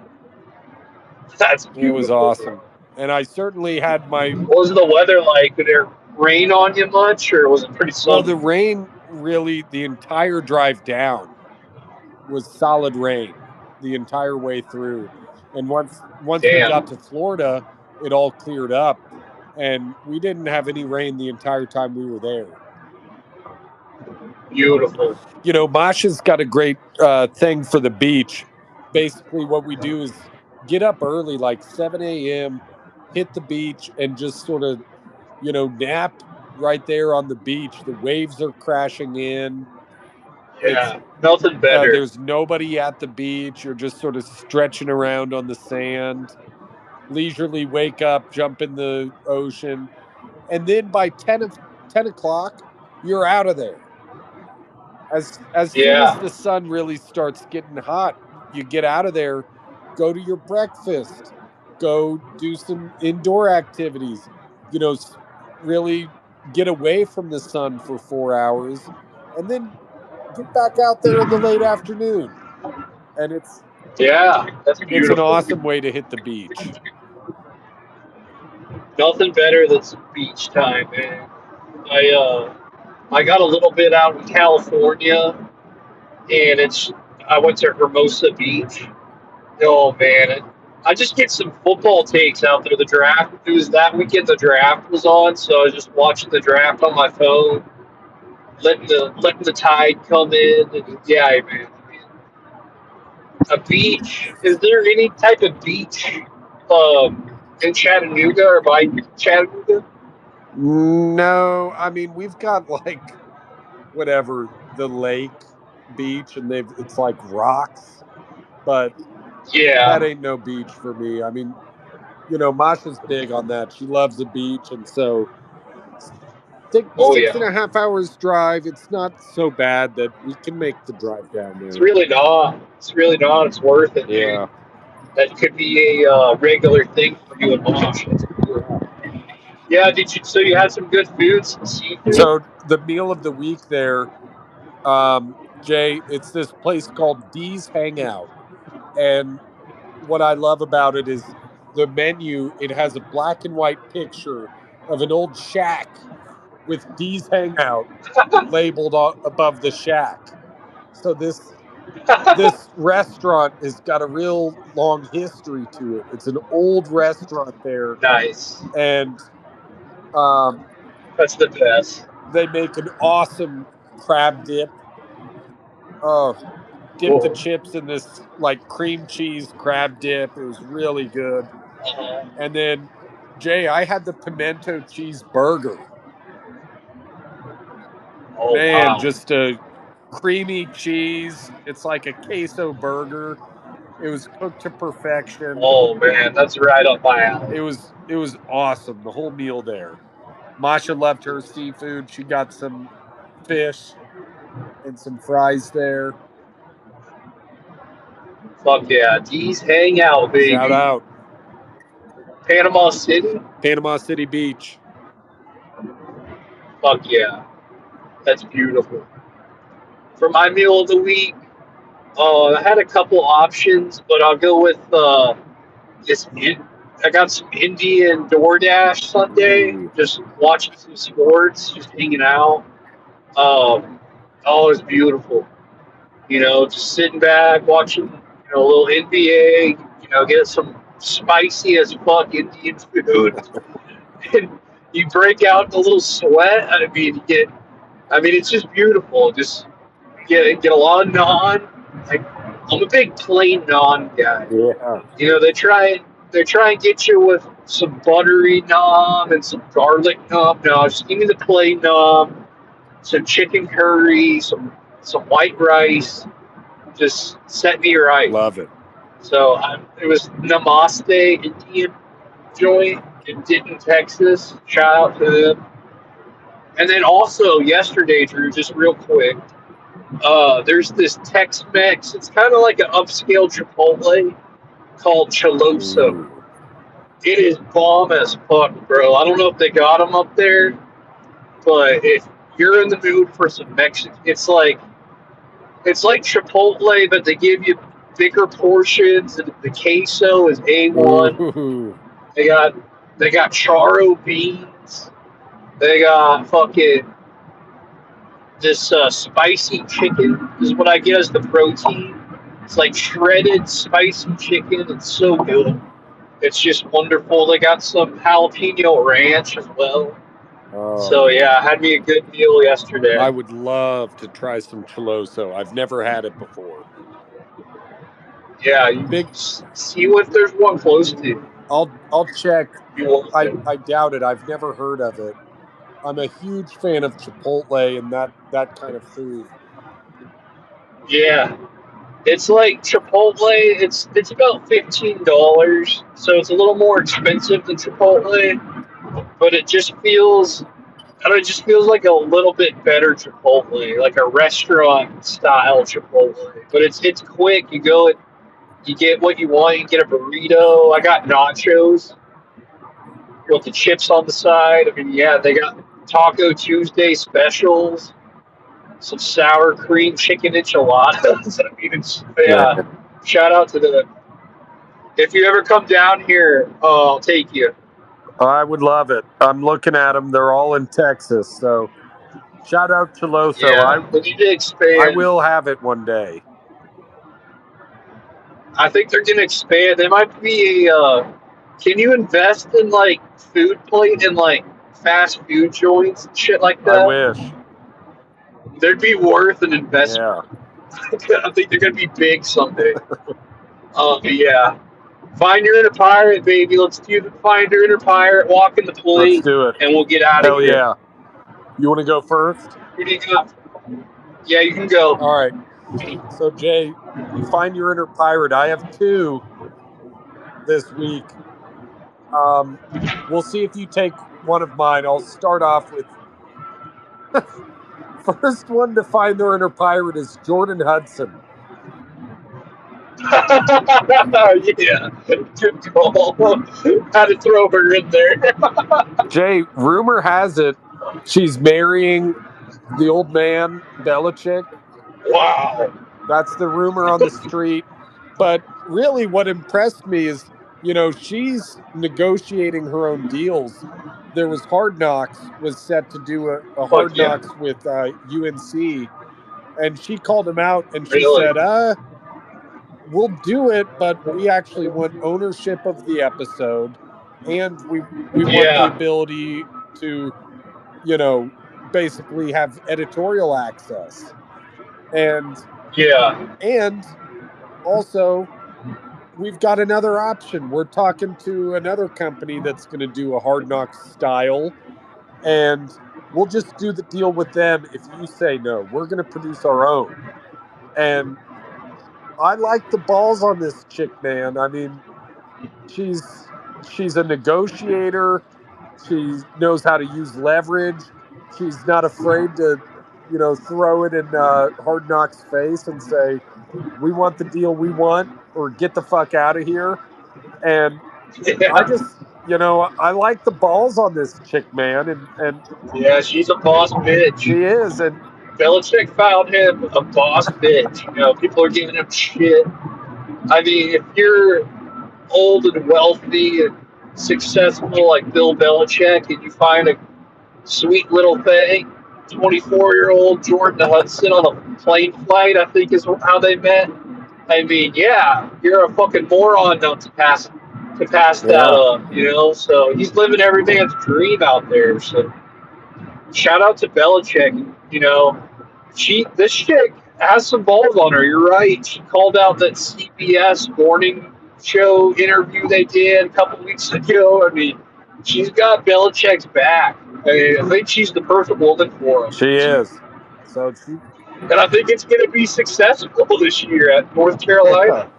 S1: That's
S2: It was
S1: beautiful, bro.
S2: awesome. And I certainly had
S1: What was the weather like? Did it rain on you much, or was it pretty
S2: the
S1: sunny?
S2: rain really, the entire drive down was solid rain the entire way through. And once we got
S1: Damn.
S2: to Florida, it all cleared up. And we didn't have any rain the entire time we were there.
S1: Beautiful.
S2: Masha's got a great thing for the beach. Basically, what we do is get up early, like 7 a.m., hit the beach, and just sort of, nap right there on the beach. The waves are crashing in. It's
S1: Yeah. Nothing better.
S2: There's nobody at the beach. You're just sort of stretching around on the sand. Leisurely wake up, jump in the ocean, and then by 10 o'clock, you're out of there. As soon as
S1: Yeah.
S2: the sun really starts getting hot, you get out of there, go to your breakfast, go do some indoor activities, really get away from the sun for 4 hours, and then get back out there in the late afternoon. And
S1: Yeah. That's
S2: it's an
S1: beautiful.
S2: awesome way to hit the beach.
S1: Nothing better than some beach time, man. I got a little bit out in California, and I went to Hermosa Beach. Oh man, I just get some football takes out there. The draft, it was that weekend the draft was on, so I was just watching the draft on my phone, letting the tide come in, and yeah, man. A beach. Is there any type of beach in Chattanooga or by Chattanooga?
S2: No, I mean, we've got like whatever, the lake beach, and it's like rocks, but that
S1: Yeah.
S2: ain't no beach for me. I mean, Masha's big on that. She loves the beach, and so six,
S1: Oh
S2: six
S1: yeah.
S2: and a half hours drive. It's not so bad that we can make the drive down
S1: It's
S2: there.
S1: really not. It's really not. It's worth it,
S2: Yeah.
S1: man. That could be a regular thing for you and Mosh. That's cool. Yeah. Did you? So you had some good food, some seafood.
S2: So the meal of the week there, Jay, it's this place called D's Hangout. And what I love about it is the menu, it has a black and white picture of an old shack with D's Hangout labeled above the shack. So this restaurant has got a real long history to it. It's an old restaurant there,
S1: Nice.
S2: and um,
S1: That's the best.
S2: they make an awesome crab dip. Oh, dip the
S1: Cool.
S2: chips in this like cream cheese crab dip. It was really good.
S1: Uh-huh.
S2: And then, Jay, I had the pimento cheese burger.
S1: Oh
S2: Man,
S1: wow.
S2: just a creamy cheese. It's like a queso burger. It was cooked to perfection.
S1: Oh man, that's right up my alley.
S2: It was awesome. The whole meal there. Masha loved her seafood. She got some fish and some fries there.
S1: Fuck yeah. D's Hangout,
S2: Shout
S1: baby.
S2: out
S1: Panama City?
S2: Panama City Beach.
S1: Fuck yeah. That's beautiful. For my meal of the week, I had a couple options, but I'll go with this. I got some Indian DoorDash Sunday,
S2: Ooh,
S1: just watching some sports, just hanging out. Oh, it's beautiful. Just sitting back, watching, a little NBA, get some spicy as fuck Indian food. And you break out in a little sweat. It's just beautiful. Just get a lot of naan. Like, I'm a big plain naan guy.
S2: yeah.
S1: They try and get you with some buttery naan and some garlic naan. No, just give me the plain naan, some chicken curry, some white rice. Just set me right.
S2: Love it.
S1: So it was Namaste Indian joint in Denton, Texas. Shout out to them. And then also yesterday, Drew, just real quick, there's this Tex-Mex. It's kind of like an upscale Chipotle called Choloso.
S2: Ooh.
S1: It is bomb as fuck, bro. I don't know if they got them up there, but if you're in the mood for some Mexican, it's like Chipotle, but they give you bigger portions. And the queso is A1.
S2: Ooh.
S1: They got charo beans. They got fucking this spicy chicken is what I get as the protein. It's like shredded spicy chicken. It's so good. It's just wonderful. They got some jalapeno ranch as well. So
S2: Oh,
S1: yeah, I had me a good meal yesterday.
S2: I would love to try some choloso. I've never had it before.
S1: Yeah, you
S2: Big.
S1: see if there's one close to you.
S2: I'll check.
S1: You want to.
S2: I doubt it. I've never heard of it. I'm a huge fan of Chipotle and that kind of food.
S1: Yeah, it's like Chipotle. It's about $15, so it's a little more expensive than Chipotle, but it just feels. I don't know, it just feels like a little bit better Chipotle, like a restaurant style Chipotle. But it's quick. You go, you get what you want. You get a burrito. I got nachos with the chips on the side. Yeah, they got Taco Tuesday specials, some sour cream chicken enchiladas.
S2: Yeah.
S1: Yeah. Shout out to them. If you ever come down here, I'll take you.
S2: I would love it. I'm looking at them. They're all in Texas. So shout out Choloso.
S1: Yeah, we need to
S2: I
S1: expand.
S2: will have it one day.
S1: I think they're gonna expand. They might be a. Can you invest in like food plate and like fast food joints and shit like
S2: I
S1: that?
S2: wish.
S1: They'd be worth an investment.
S2: Yeah.
S1: I think they're gonna be big someday. But yeah. Find your inner pirate, baby. Let's do the find your inner pirate, walk in the
S2: Let's
S1: plate,
S2: do it.
S1: and we'll get out of
S2: Hell
S1: here.
S2: yeah. You want to go first?
S1: Who do you got? Yeah, you can go.
S2: All right. So, Jay, find your inner pirate. I have two this week. We'll see if you take one of mine. I'll start off with first one to find their inner pirate is Jordan Hudson.
S1: Yeah, good call. Had to throw her in there.
S2: Jay, rumor has it she's marrying the old man, Belichick.
S1: Wow.
S2: That's the rumor on the street. But really, what impressed me is, she's negotiating her own deals. There was Hard Knocks was set to do a
S1: Fuck
S2: Hard
S1: yeah.
S2: Knocks with UNC, and she called him out and she
S1: Really?
S2: said, we'll do it, but we actually want ownership of the episode, and we want the
S1: Yeah.
S2: ability to, you know, basically have editorial access. And
S1: Yeah.
S2: and also we've got another option. We're talking to another company that's going to do a Hard Knocks style, and we'll just do the deal with them if you say no. We're going to produce our own. And I like the balls on this chick, man. I mean, she's a negotiator. She knows how to use leverage. She's not afraid to, throw it in Hard Knocks' face and say, "We want the deal we want," or "Get the fuck out of here." And I
S1: Yeah.
S2: just, I like the balls on this chick, man, and
S1: Yeah, she's a boss bitch.
S2: she is, and
S1: Belichick found him a boss bitch. People are giving him shit. I mean, if you're old and wealthy and successful like Bill Belichick and you find a sweet little thing, 24-year-old Jordan Hudson on a plane flight, I think is how they met. I mean, yeah, you're a fucking moron not to pass that
S2: yeah,
S1: up. So he's living every man's dream out there. So shout out to Belichick. This chick has some balls on her. You're right. She called out that CBS morning show interview they did a couple weeks ago. I mean, she's got Belichick's back. I think she's the perfect woman for him.
S2: she is. So she,
S1: And I think it's going to be successful this year at North
S2: yeah,
S1: Carolina.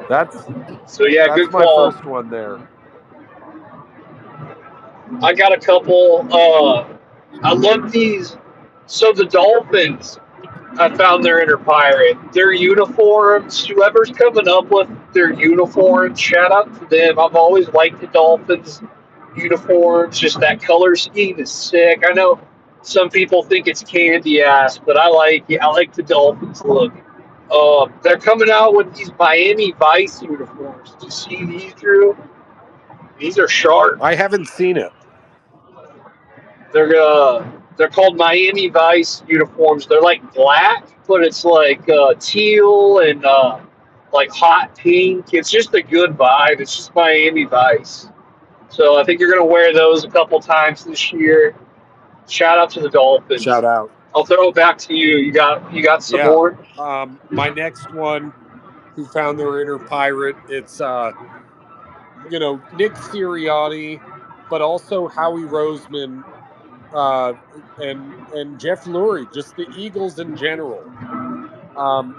S2: that's
S1: So, yeah,
S2: that's
S1: good
S2: my
S1: call.
S2: first one there.
S1: I got a couple. I love these. So, the Dolphins, I found their inner pirate. Their uniforms, whoever's coming up with their uniforms, shout out to them. I've always liked the Dolphins uniforms. Just that color scheme is sick. I know some people think it's candy ass, but I like the Dolphins look. They're coming out with these Miami Vice uniforms. Did you see these, Drew? These are sharp.
S2: I haven't seen it.
S1: They're called Miami Vice uniforms. They're like black, but it's like teal and like hot pink. It's just a good vibe. It's just Miami Vice. So I think you're gonna wear those a couple times this year. Shout out to the
S2: Shout
S1: Dolphins.
S2: out.
S1: I'll throw it back to you. You got some
S2: Yeah.
S1: more?
S2: My next one, who found their inner pirate, it's Nick Sirianni, but also Howie Roseman, uh, and Jeff Lurie, just the Eagles in general.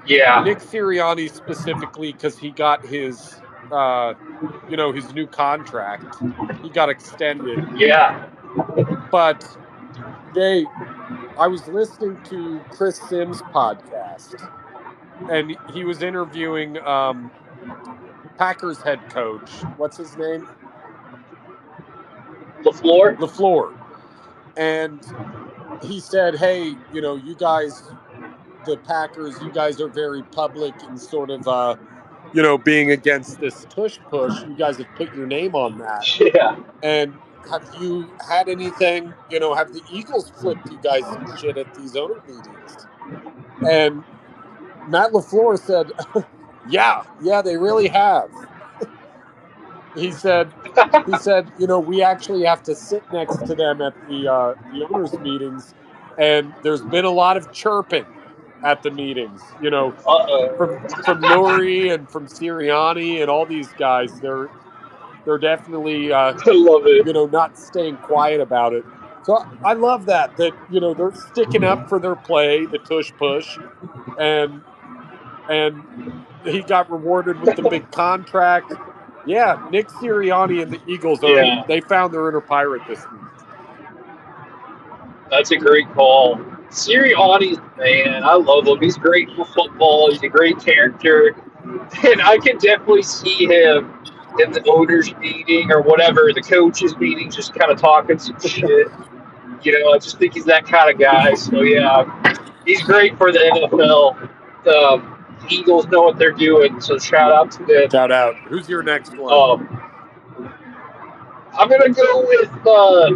S1: Yeah,
S2: Nick Sirianni specifically because he got his new contract. He got extended,
S1: yeah,
S2: but I was listening to Chris Sims' podcast, and he was interviewing Packers head coach. What's his name?
S1: LaFleur.
S2: LaFleur. And he said, "Hey, you guys, the Packers, you guys are very public and sort of, being against this tush push. You guys have put your name on that.
S1: Yeah,
S2: And have you had anything? Have the Eagles flipped you guys some shit at these owner meetings?" And Matt LaFleur said, "Yeah, they really have." He said, we actually have to sit next to them at the owners' meetings, and there's been a lot of chirping at the meetings.
S1: uh-oh.
S2: From Lurie and from Sirianni and all these guys. They're definitely
S1: I love it.
S2: not staying quiet about it. So I love that they're sticking up for their play, the tush push, and he got rewarded with the big contract. Yeah, Nick Sirianni and the Eagles
S1: Yeah,
S2: they found their inner pirate this week.
S1: that's a great call. Sirianni's the man. I love him. He's great for football. He's a great character. And I can definitely see him in the owners meeting or whatever, the coaches meeting, just kind of talking some shit. I just think he's that kind of guy. So yeah, He's great for the NFL. Eagles know what they're doing, so shout out to them.
S2: Shout out. Who's your next one?
S1: I'm gonna go with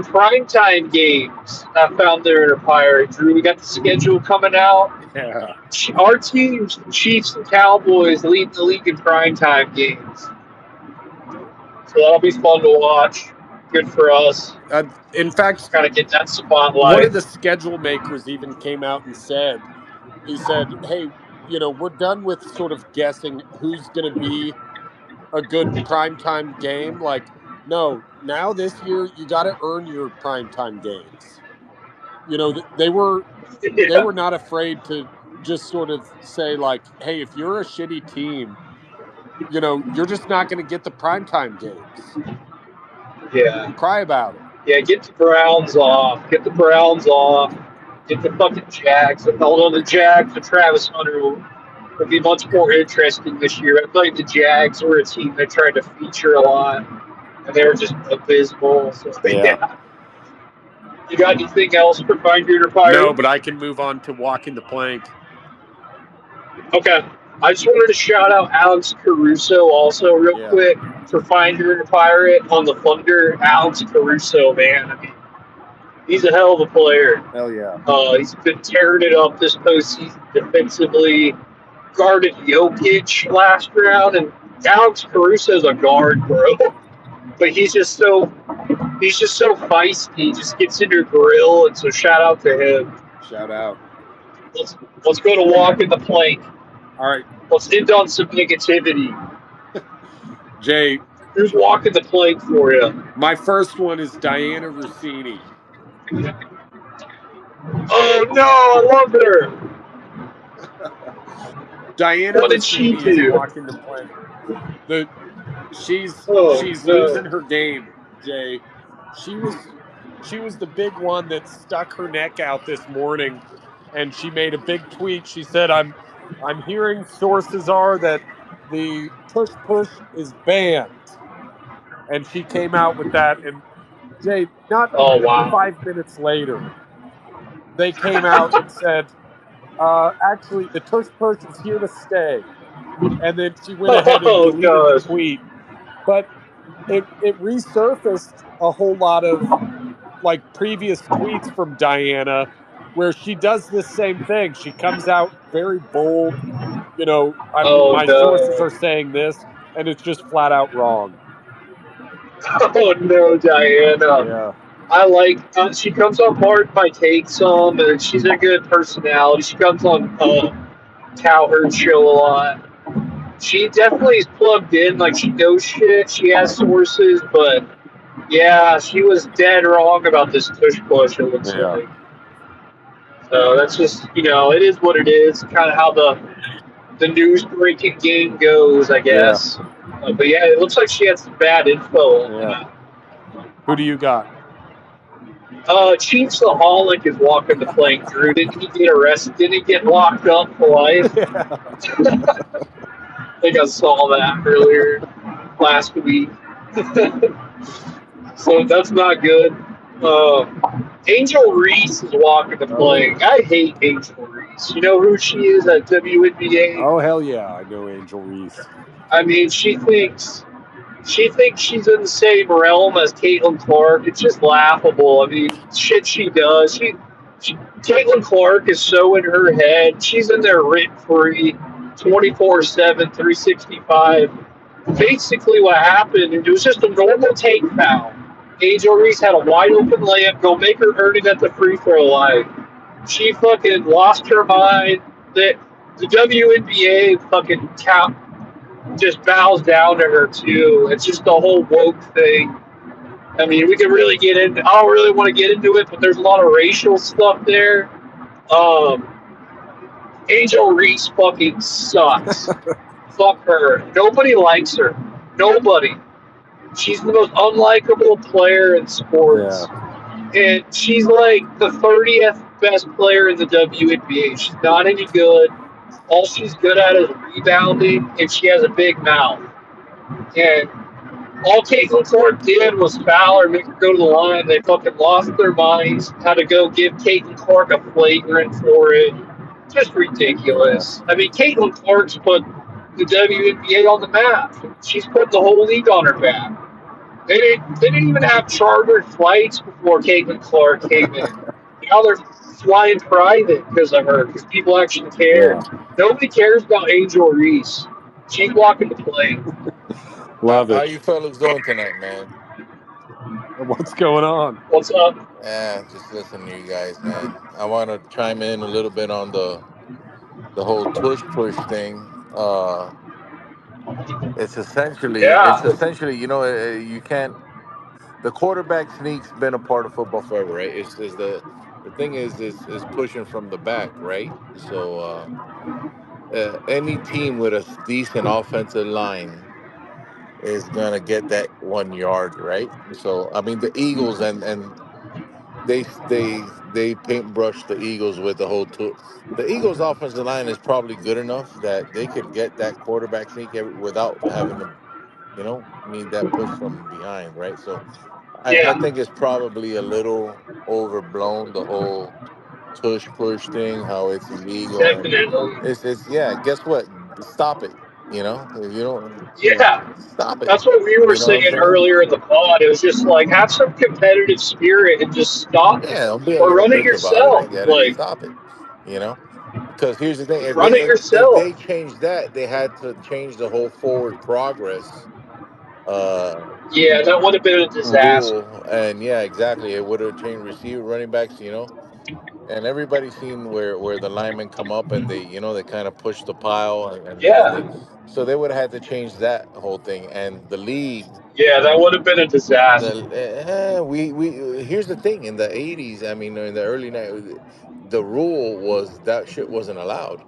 S1: primetime games. I found there in a Pirate. Drew, we got the schedule coming out.
S2: Yeah.
S1: Our teams, Chiefs and Cowboys, lead the league in primetime games. So that'll be fun to watch. Good for us.
S2: In fact,
S1: Kind of get that spotlight.
S2: one of the schedule makers even came out and said, he said, hey, we're done with sort of guessing who's going to be a good primetime game. Like, no, now this year you got to earn your primetime games. They were not afraid to just sort of say like, hey, if you're a shitty team, you're just not going to get the primetime games.
S1: Yeah.
S2: Cry about it.
S1: Yeah, get the Browns off. Get the Browns off. Get the fucking Jags. Although the Jags and Travis Hunter will be much more interesting this year. I feel like the Jags were a team that tried to feature a lot, and they were just abysmal. So, yeah. You got anything else for Find Your Pirate?
S2: No, but I can move on to Walking the Plank.
S1: Okay. I just wanted to shout out Alex Caruso also real quick for Find Your Pirate on the Thunder. Alex Caruso, man. I mean, he's a hell of a player.
S2: Hell yeah.
S1: He's been tearing it up this postseason defensively. Guarded Jokic last round, and Alex Caruso's a guard, bro. But he's just so feisty. He just gets in your grill, and so shout out to him.
S2: Shout out.
S1: Let's go to Walking the Plank.
S2: All right.
S1: Let's end on some negativity.
S2: Jay,
S1: who's walking the plank for you?
S2: My first one is Diana Rossini.
S1: Oh no, I love her.
S2: Diana
S1: what did she
S2: Rossini
S1: do?
S2: Is walking the plank. She's losing her game, Jay. She was the big one that stuck her neck out this morning, and she made a big tweet. She said, I'm hearing sources are that the push is banned. And she came out with that, and Jay, not 5 minutes later, they came out and said, actually, the push is here to stay. And then she went ahead and deleted the tweet. But it resurfaced a whole lot of like previous tweets from Diana where she does this same thing. She comes out very bold, my sources are saying this, and it's just flat out wrong.
S1: Oh no, Diana.
S2: Yeah.
S1: I like she comes on Hard by Take Some, and she's a good personality. She comes on Cowherd Show a lot. She definitely is plugged in, like she knows shit. She has sources, but yeah, she was dead wrong about this push. It looks like. So that's just it is what it is. Kind of how the news breaking game goes, I guess. Yeah. But yeah, it looks like she had some bad info.
S2: Yeah. Who do you got?
S1: Chiefs Aholic is walking the plank, Drew. Didn't he get arrested? Didn't he get locked up for life? I think I saw that earlier last week. So that's not good. Angel Reese is walking the plank. I hate Angel Reese. You know who she is at WNBA?
S2: Oh, hell yeah. I know Angel Reese.
S1: I mean, she thinks she's in the same realm as Caitlin Clark. It's just laughable. I mean, shit she does. Caitlin Clark is so in her head. She's in there rent-free, 24/7, 365. Basically what happened, it was just a normal take foul. Angel Reese had a wide-open layup. Go make her earn it at the free throw line. She fucking lost her mind. The WNBA fucking just bows down to her too. It's just the whole woke thing. I mean, we can really get into. I don't really want to get into it, but there's a lot of racial stuff there. Angel Reese fucking sucks. Fuck her. Nobody likes her. Nobody. She's the most unlikable player in sports. Yeah. And she's like the 30th best player in the WNBA. She's not any good. All she's good at is rebounding, and she has a big mouth. And all Caitlin Clark did was foul her, make her go to the line. They fucking lost their minds. Had to go give Caitlin Clark a flagrant for it. Just
S2: Yeah.
S1: ridiculous. I mean, Caitlin Clark's put the WNBA on the map. She's put the whole league on her back. They didn't even have chartered flights before Caitlin Clark came in. Now they're flying private because of her, because people actually care.
S2: Yeah.
S1: Nobody cares about Angel Reese. She's walking the plane.
S2: Love
S4: How
S2: it.
S4: you fellas doing tonight, man?
S2: What's going on?
S1: What's up?
S4: Yeah, just listening to you guys, man. I want to chime in a little bit on the whole tush push thing. It's
S1: Yeah,
S4: essentially, you can't. The quarterback sneak's been a part of football forever, right? Is the thing is pushing from the back, right? So any team with a decent offensive line is gonna get that 1 yard, right? So I mean, the Eagles and they paintbrush the Eagles with the whole tool. The Eagles' offensive line is probably good enough that they could get that quarterback sneak without having to, need that push from behind, right? So I
S1: yeah,
S4: think it's probably a little overblown, the whole tush push thing, how it's illegal and
S1: definitely.
S4: it's yeah. Guess what? Stop it. If you don't
S1: Yeah,
S4: stop it.
S1: that's what we were
S4: You know what I'm
S1: saying
S4: saying?
S1: earlier in the pod. It was just like have some competitive spirit and just stop it,
S4: Yeah, don't be a
S1: or
S4: little
S1: run it
S4: bitch about it. I
S1: yourself.
S4: get it.
S1: Like
S4: Stop it. You know, because here's the thing:
S1: run it
S4: if they
S1: yourself.
S4: change that, they had to change the whole forward progress uh,
S1: Yeah, that would have been a disaster.
S4: rule. And yeah, exactly, it would have changed receiver, running backs. And everybody's seen where the linemen come up and they kind of push the pile and
S1: Yeah,
S4: they so they would have had to change that whole thing. And the league,
S1: yeah, that would have been a disaster.
S4: we here's the thing: in the '80s, I mean, in the early '90s, the rule was that shit wasn't allowed,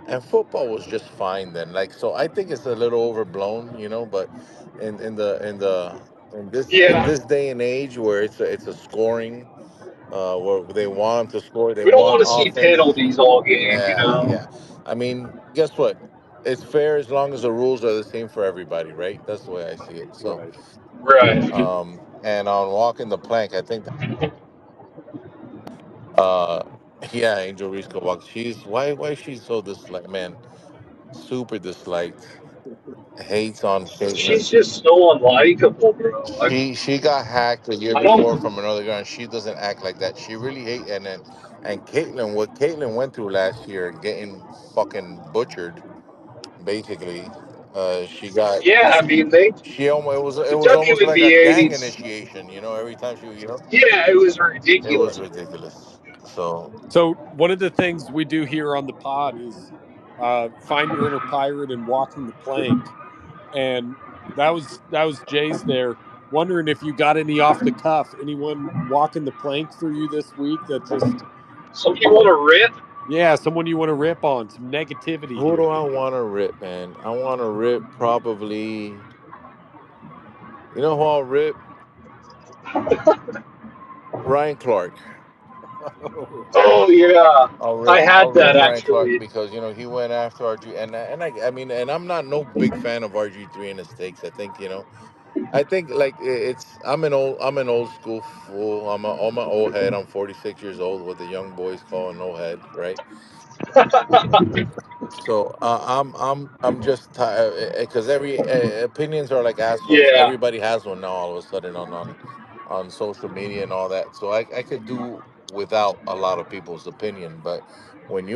S4: and football was just fine then. Like, so I think it's a little overblown, but in
S1: Yeah,
S4: this day and age where it's a scoring, where they want to score, they
S1: we don't
S4: want
S1: want to see
S4: offense.
S1: penalties all game. You
S4: Yeah,
S1: know.
S4: yeah. I mean, guess what? It's fair as long as the rules are the same for everybody, right? That's the way I see it. So,
S2: Right.
S1: Right.
S4: and on walking the plank, I think, uh, yeah, Angel Reese could walk. Why is she so disliked, man? Super disliked, hates on Caitlyn.
S1: She's just so unlikable, bro.
S4: She got hacked the year
S1: I
S4: before
S1: don't.
S4: from another guy, and she doesn't act like that. She really hate and Caitlyn, what Caitlyn went through last year, getting fucking butchered, basically. She got
S1: Yeah, I mean they.
S4: she almost
S1: The
S4: it was almost like a
S1: WNBA
S4: gang
S1: needs.
S4: initiation. Every time
S1: Yeah, it was
S4: it was
S1: ridiculous.
S4: ridiculous. So
S2: So one of the things we do here on the pod is find your inner pirate and walking the plank. And that was Jay's there. Wondering if you got any off the cuff. Anyone walking the plank for you this week that just
S1: Somebody want to rip?
S2: yeah, someone you want to rip on, some negativity
S4: who do
S2: here.
S4: I want to rip, man? I want to rip probably. You know who I'll rip? Ryan Clark.
S1: Oh yeah, I
S4: I'll
S1: had
S4: rip
S1: that
S4: Ryan Clark
S1: actually.
S4: because he went after RG I mean, and I'm not no big fan of RG3 and the stakes. I think like I'm an old school fool. I'm an old head. I'm 46 years old. What the young boys call an old head, right? So I'm just tired because every opinions are like assholes.
S1: Yeah,
S4: Everybody has one now. All of a sudden on social media and all that. So I could do without a lot of people's opinion, but when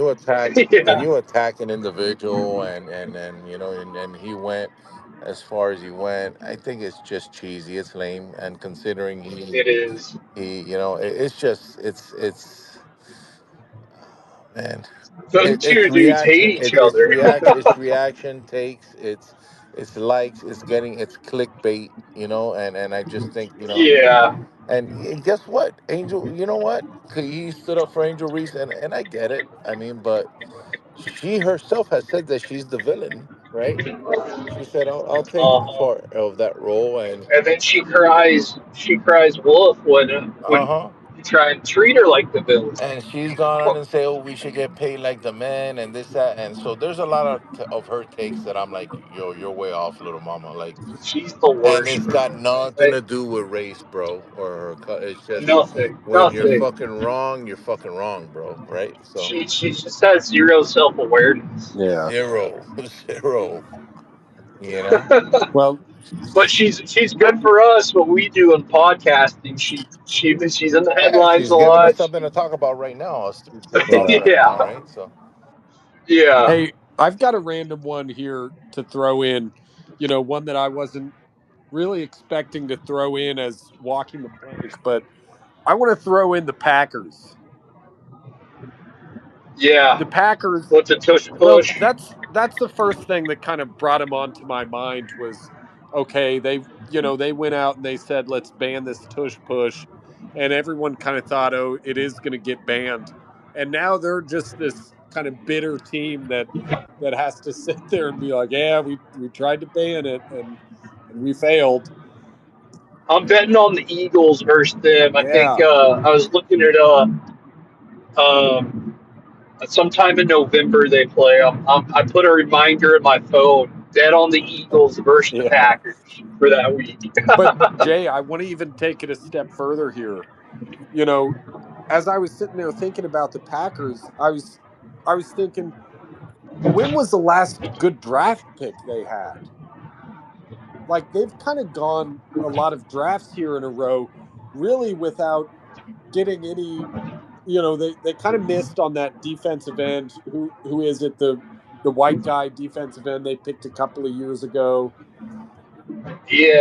S1: yeah,
S4: you attack an individual and and he went as far as he went, I think it's just cheesy. It's lame, and considering
S1: it is.
S4: it's just man,
S1: Them
S4: it's
S1: two dudes hate
S4: reaction.
S1: each other.
S4: It's reaction takes. It's likes. It's clickbait. And I just think
S1: Yeah,
S4: and guess what, Angel? You know what? He stood up for Angel Reese, and I get it. I mean, but she herself has said that she's the villain, right? She said, "I'll take
S1: uh,
S4: part of that role," and
S1: and then she cries. She cries wolf when
S4: uh huh.
S1: You try and treat her like the villain.
S4: And she's gone on and say, "Oh, we should get paid like the men and this that." And so there's a lot of her takes that I'm like, "Yo, you're way off, little mama." Like,
S1: She's the
S4: and
S1: worst,
S4: it's
S1: bro.
S4: got nothing
S1: Like,
S4: to do with race, bro, or her. It's just
S1: nothing,
S4: when you're
S1: nothing.
S4: fucking wrong, you're fucking wrong, bro. Right? So
S1: She just has zero self awareness.
S2: Yeah.
S4: zero, zero. You know.
S2: Well,
S1: But she's good for us. What we do in podcasting, she's in the
S4: Yeah,
S1: headlines
S4: she's
S1: a
S4: giving us
S1: lot.
S4: something to talk about right now. Us three sitting on
S2: yeah.
S4: here right now,
S1: Yeah,
S4: right? So
S1: yeah,
S2: Hey, I've got a random one here to throw in. One that I wasn't really expecting to throw in as walking the plank, but I want to throw in the Packers.
S1: yeah.
S2: The Packers.
S1: What's a tush
S2: Well,
S1: push?
S2: that's the first thing that kind of brought them onto my mind was okay, they went out and they said let's ban this tush push, and everyone kind of thought, oh, it is going to get banned, and now they're just this kind of bitter team that has to sit there and be like, yeah, we tried to ban it and we failed.
S1: I'm betting on the Eagles versus them. I think
S2: Yeah,
S1: I was looking at um, sometime in November they play. I put a reminder in my phone. Bet on the Eagles versus the
S2: yeah.
S1: Packers for that week.
S2: But Jay, I want to even take it a step further here. You know, as I was sitting there thinking about the Packers, I was thinking, when was the last good draft pick they had? Like they've kind of gone a lot of drafts here in a row, really without getting any. They kind of missed on that defensive end. Who is it? The white guy defensive end they picked a couple of years ago,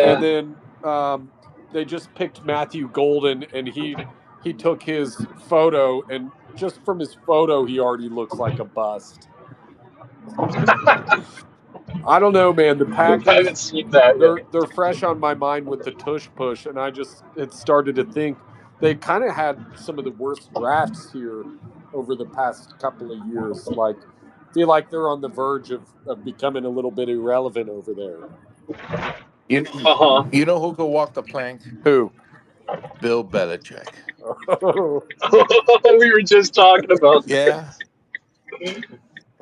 S2: and
S1: Yeah.
S2: then they just picked Matthew Golden, and he took his photo, and just from his photo, he already looks like a bust. I don't know, man. The
S1: I
S2: Packers,
S1: haven't seen that
S2: they're fresh on my mind with the tush push, and I just had started to think they kind of had some of the worst drafts here over the past couple of years. Like, feel like they're on the verge of becoming a little bit irrelevant over there.
S4: you
S1: yet. Uh huh.
S4: you know who could walk the plank?
S2: Who?
S4: Bill Belichick.
S1: We were just talking about
S4: Yeah,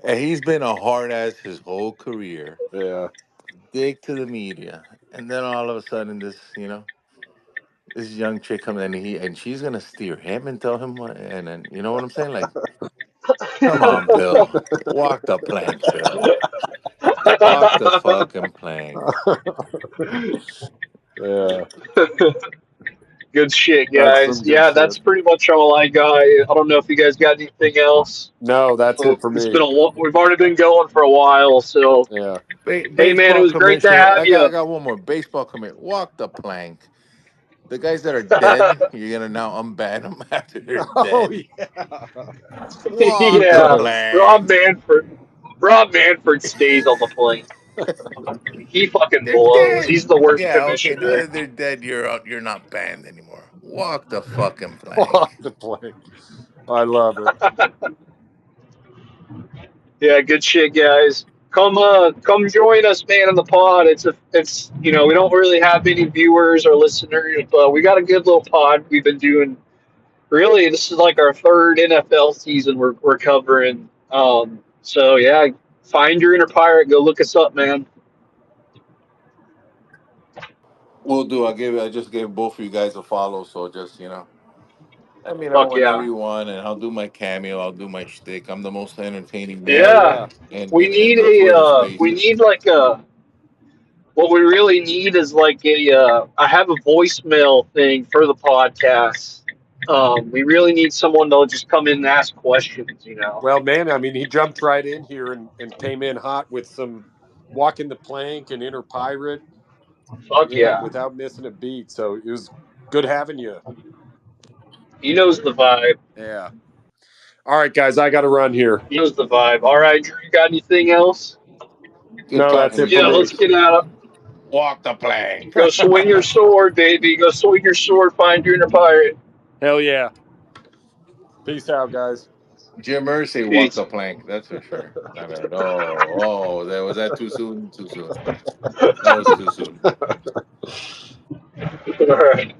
S4: and he's been a hard ass his whole career.
S2: yeah.
S4: Dick to the media, and then all of a sudden, this young chick comes in, and she's gonna steer him and tell him what, and then you know what I'm saying? Like, come on, Bill, walk the plank, Bill, walk the fucking plank.
S2: Yeah,
S1: Good shit,
S2: that's
S1: guys.
S2: some good
S1: Yeah,
S2: shit.
S1: that's pretty much all I got. I don't know if you guys got anything else.
S2: No, that's it for
S1: It's
S2: me.
S1: been we've already been going for a while, so
S2: Yeah.
S1: hey, man, it
S4: Baseball
S1: was great to
S4: commissioner,
S1: have
S4: I
S1: you.
S4: got one more. Baseball commissioner, walk the plank. The guys that are dead, you're gonna now unban them after they're
S2: Oh
S4: dead.
S2: yeah.
S4: Walk the
S1: Yeah, Rob
S4: plank.
S1: Manford. Rob Manford stays on the plane. He fucking
S4: They're
S1: blows.
S4: dead.
S1: He's the worst
S4: Yeah, okay. Now
S1: commissioner.
S4: that they're dead, you're out. You're not banned anymore. Walk the fucking
S2: Off
S4: plank.
S2: the plank. I love it.
S1: Yeah, good shit, guys. Come join us, man, in the pod. It's we don't really have any viewers or listeners, but we got a good little pod we've been doing. Really, this is like our third NFL season we're covering. So yeah, find your inner pirate. Go look us up, man.
S4: We'll do. I just gave both of you guys a follow, so just let me know
S1: Fuck
S4: whenever
S1: yeah,
S4: you want, and I'll do my cameo. I'll do my shtick. I'm the most entertaining
S2: Hell
S4: man
S1: yeah.
S2: yeah.
S1: We need
S4: in the
S1: a
S4: Twitter
S1: we
S4: Spaces.
S1: need like a what we really need is like a I have a voicemail thing for the podcast. We really need someone to just come in and ask questions.
S2: Well, man, I mean, he jumped right in here and came in hot with some walking the plank and inner pirate.
S1: Fuck
S2: Yeah,
S1: yeah.
S2: without missing a beat. So it was good having you.
S1: He knows the vibe.
S2: Yeah. All right, guys, I got to run here.
S1: He knows the vibe. All right, Drew, you got anything else?
S4: Good
S2: No, that's
S4: talking to
S2: it
S4: you
S2: for
S1: Yeah,
S2: me.
S1: let's
S4: guys.
S1: get out.
S4: Walk the plank.
S1: Go swing your sword, baby. Go swing your sword. Find your inner pirate.
S2: Hell yeah. Peace out, guys.
S4: Jim Mercy walked
S1: Peace.
S4: the plank. That's for sure. All right. Oh, that was that too soon. Too soon. That was too soon.
S1: All right.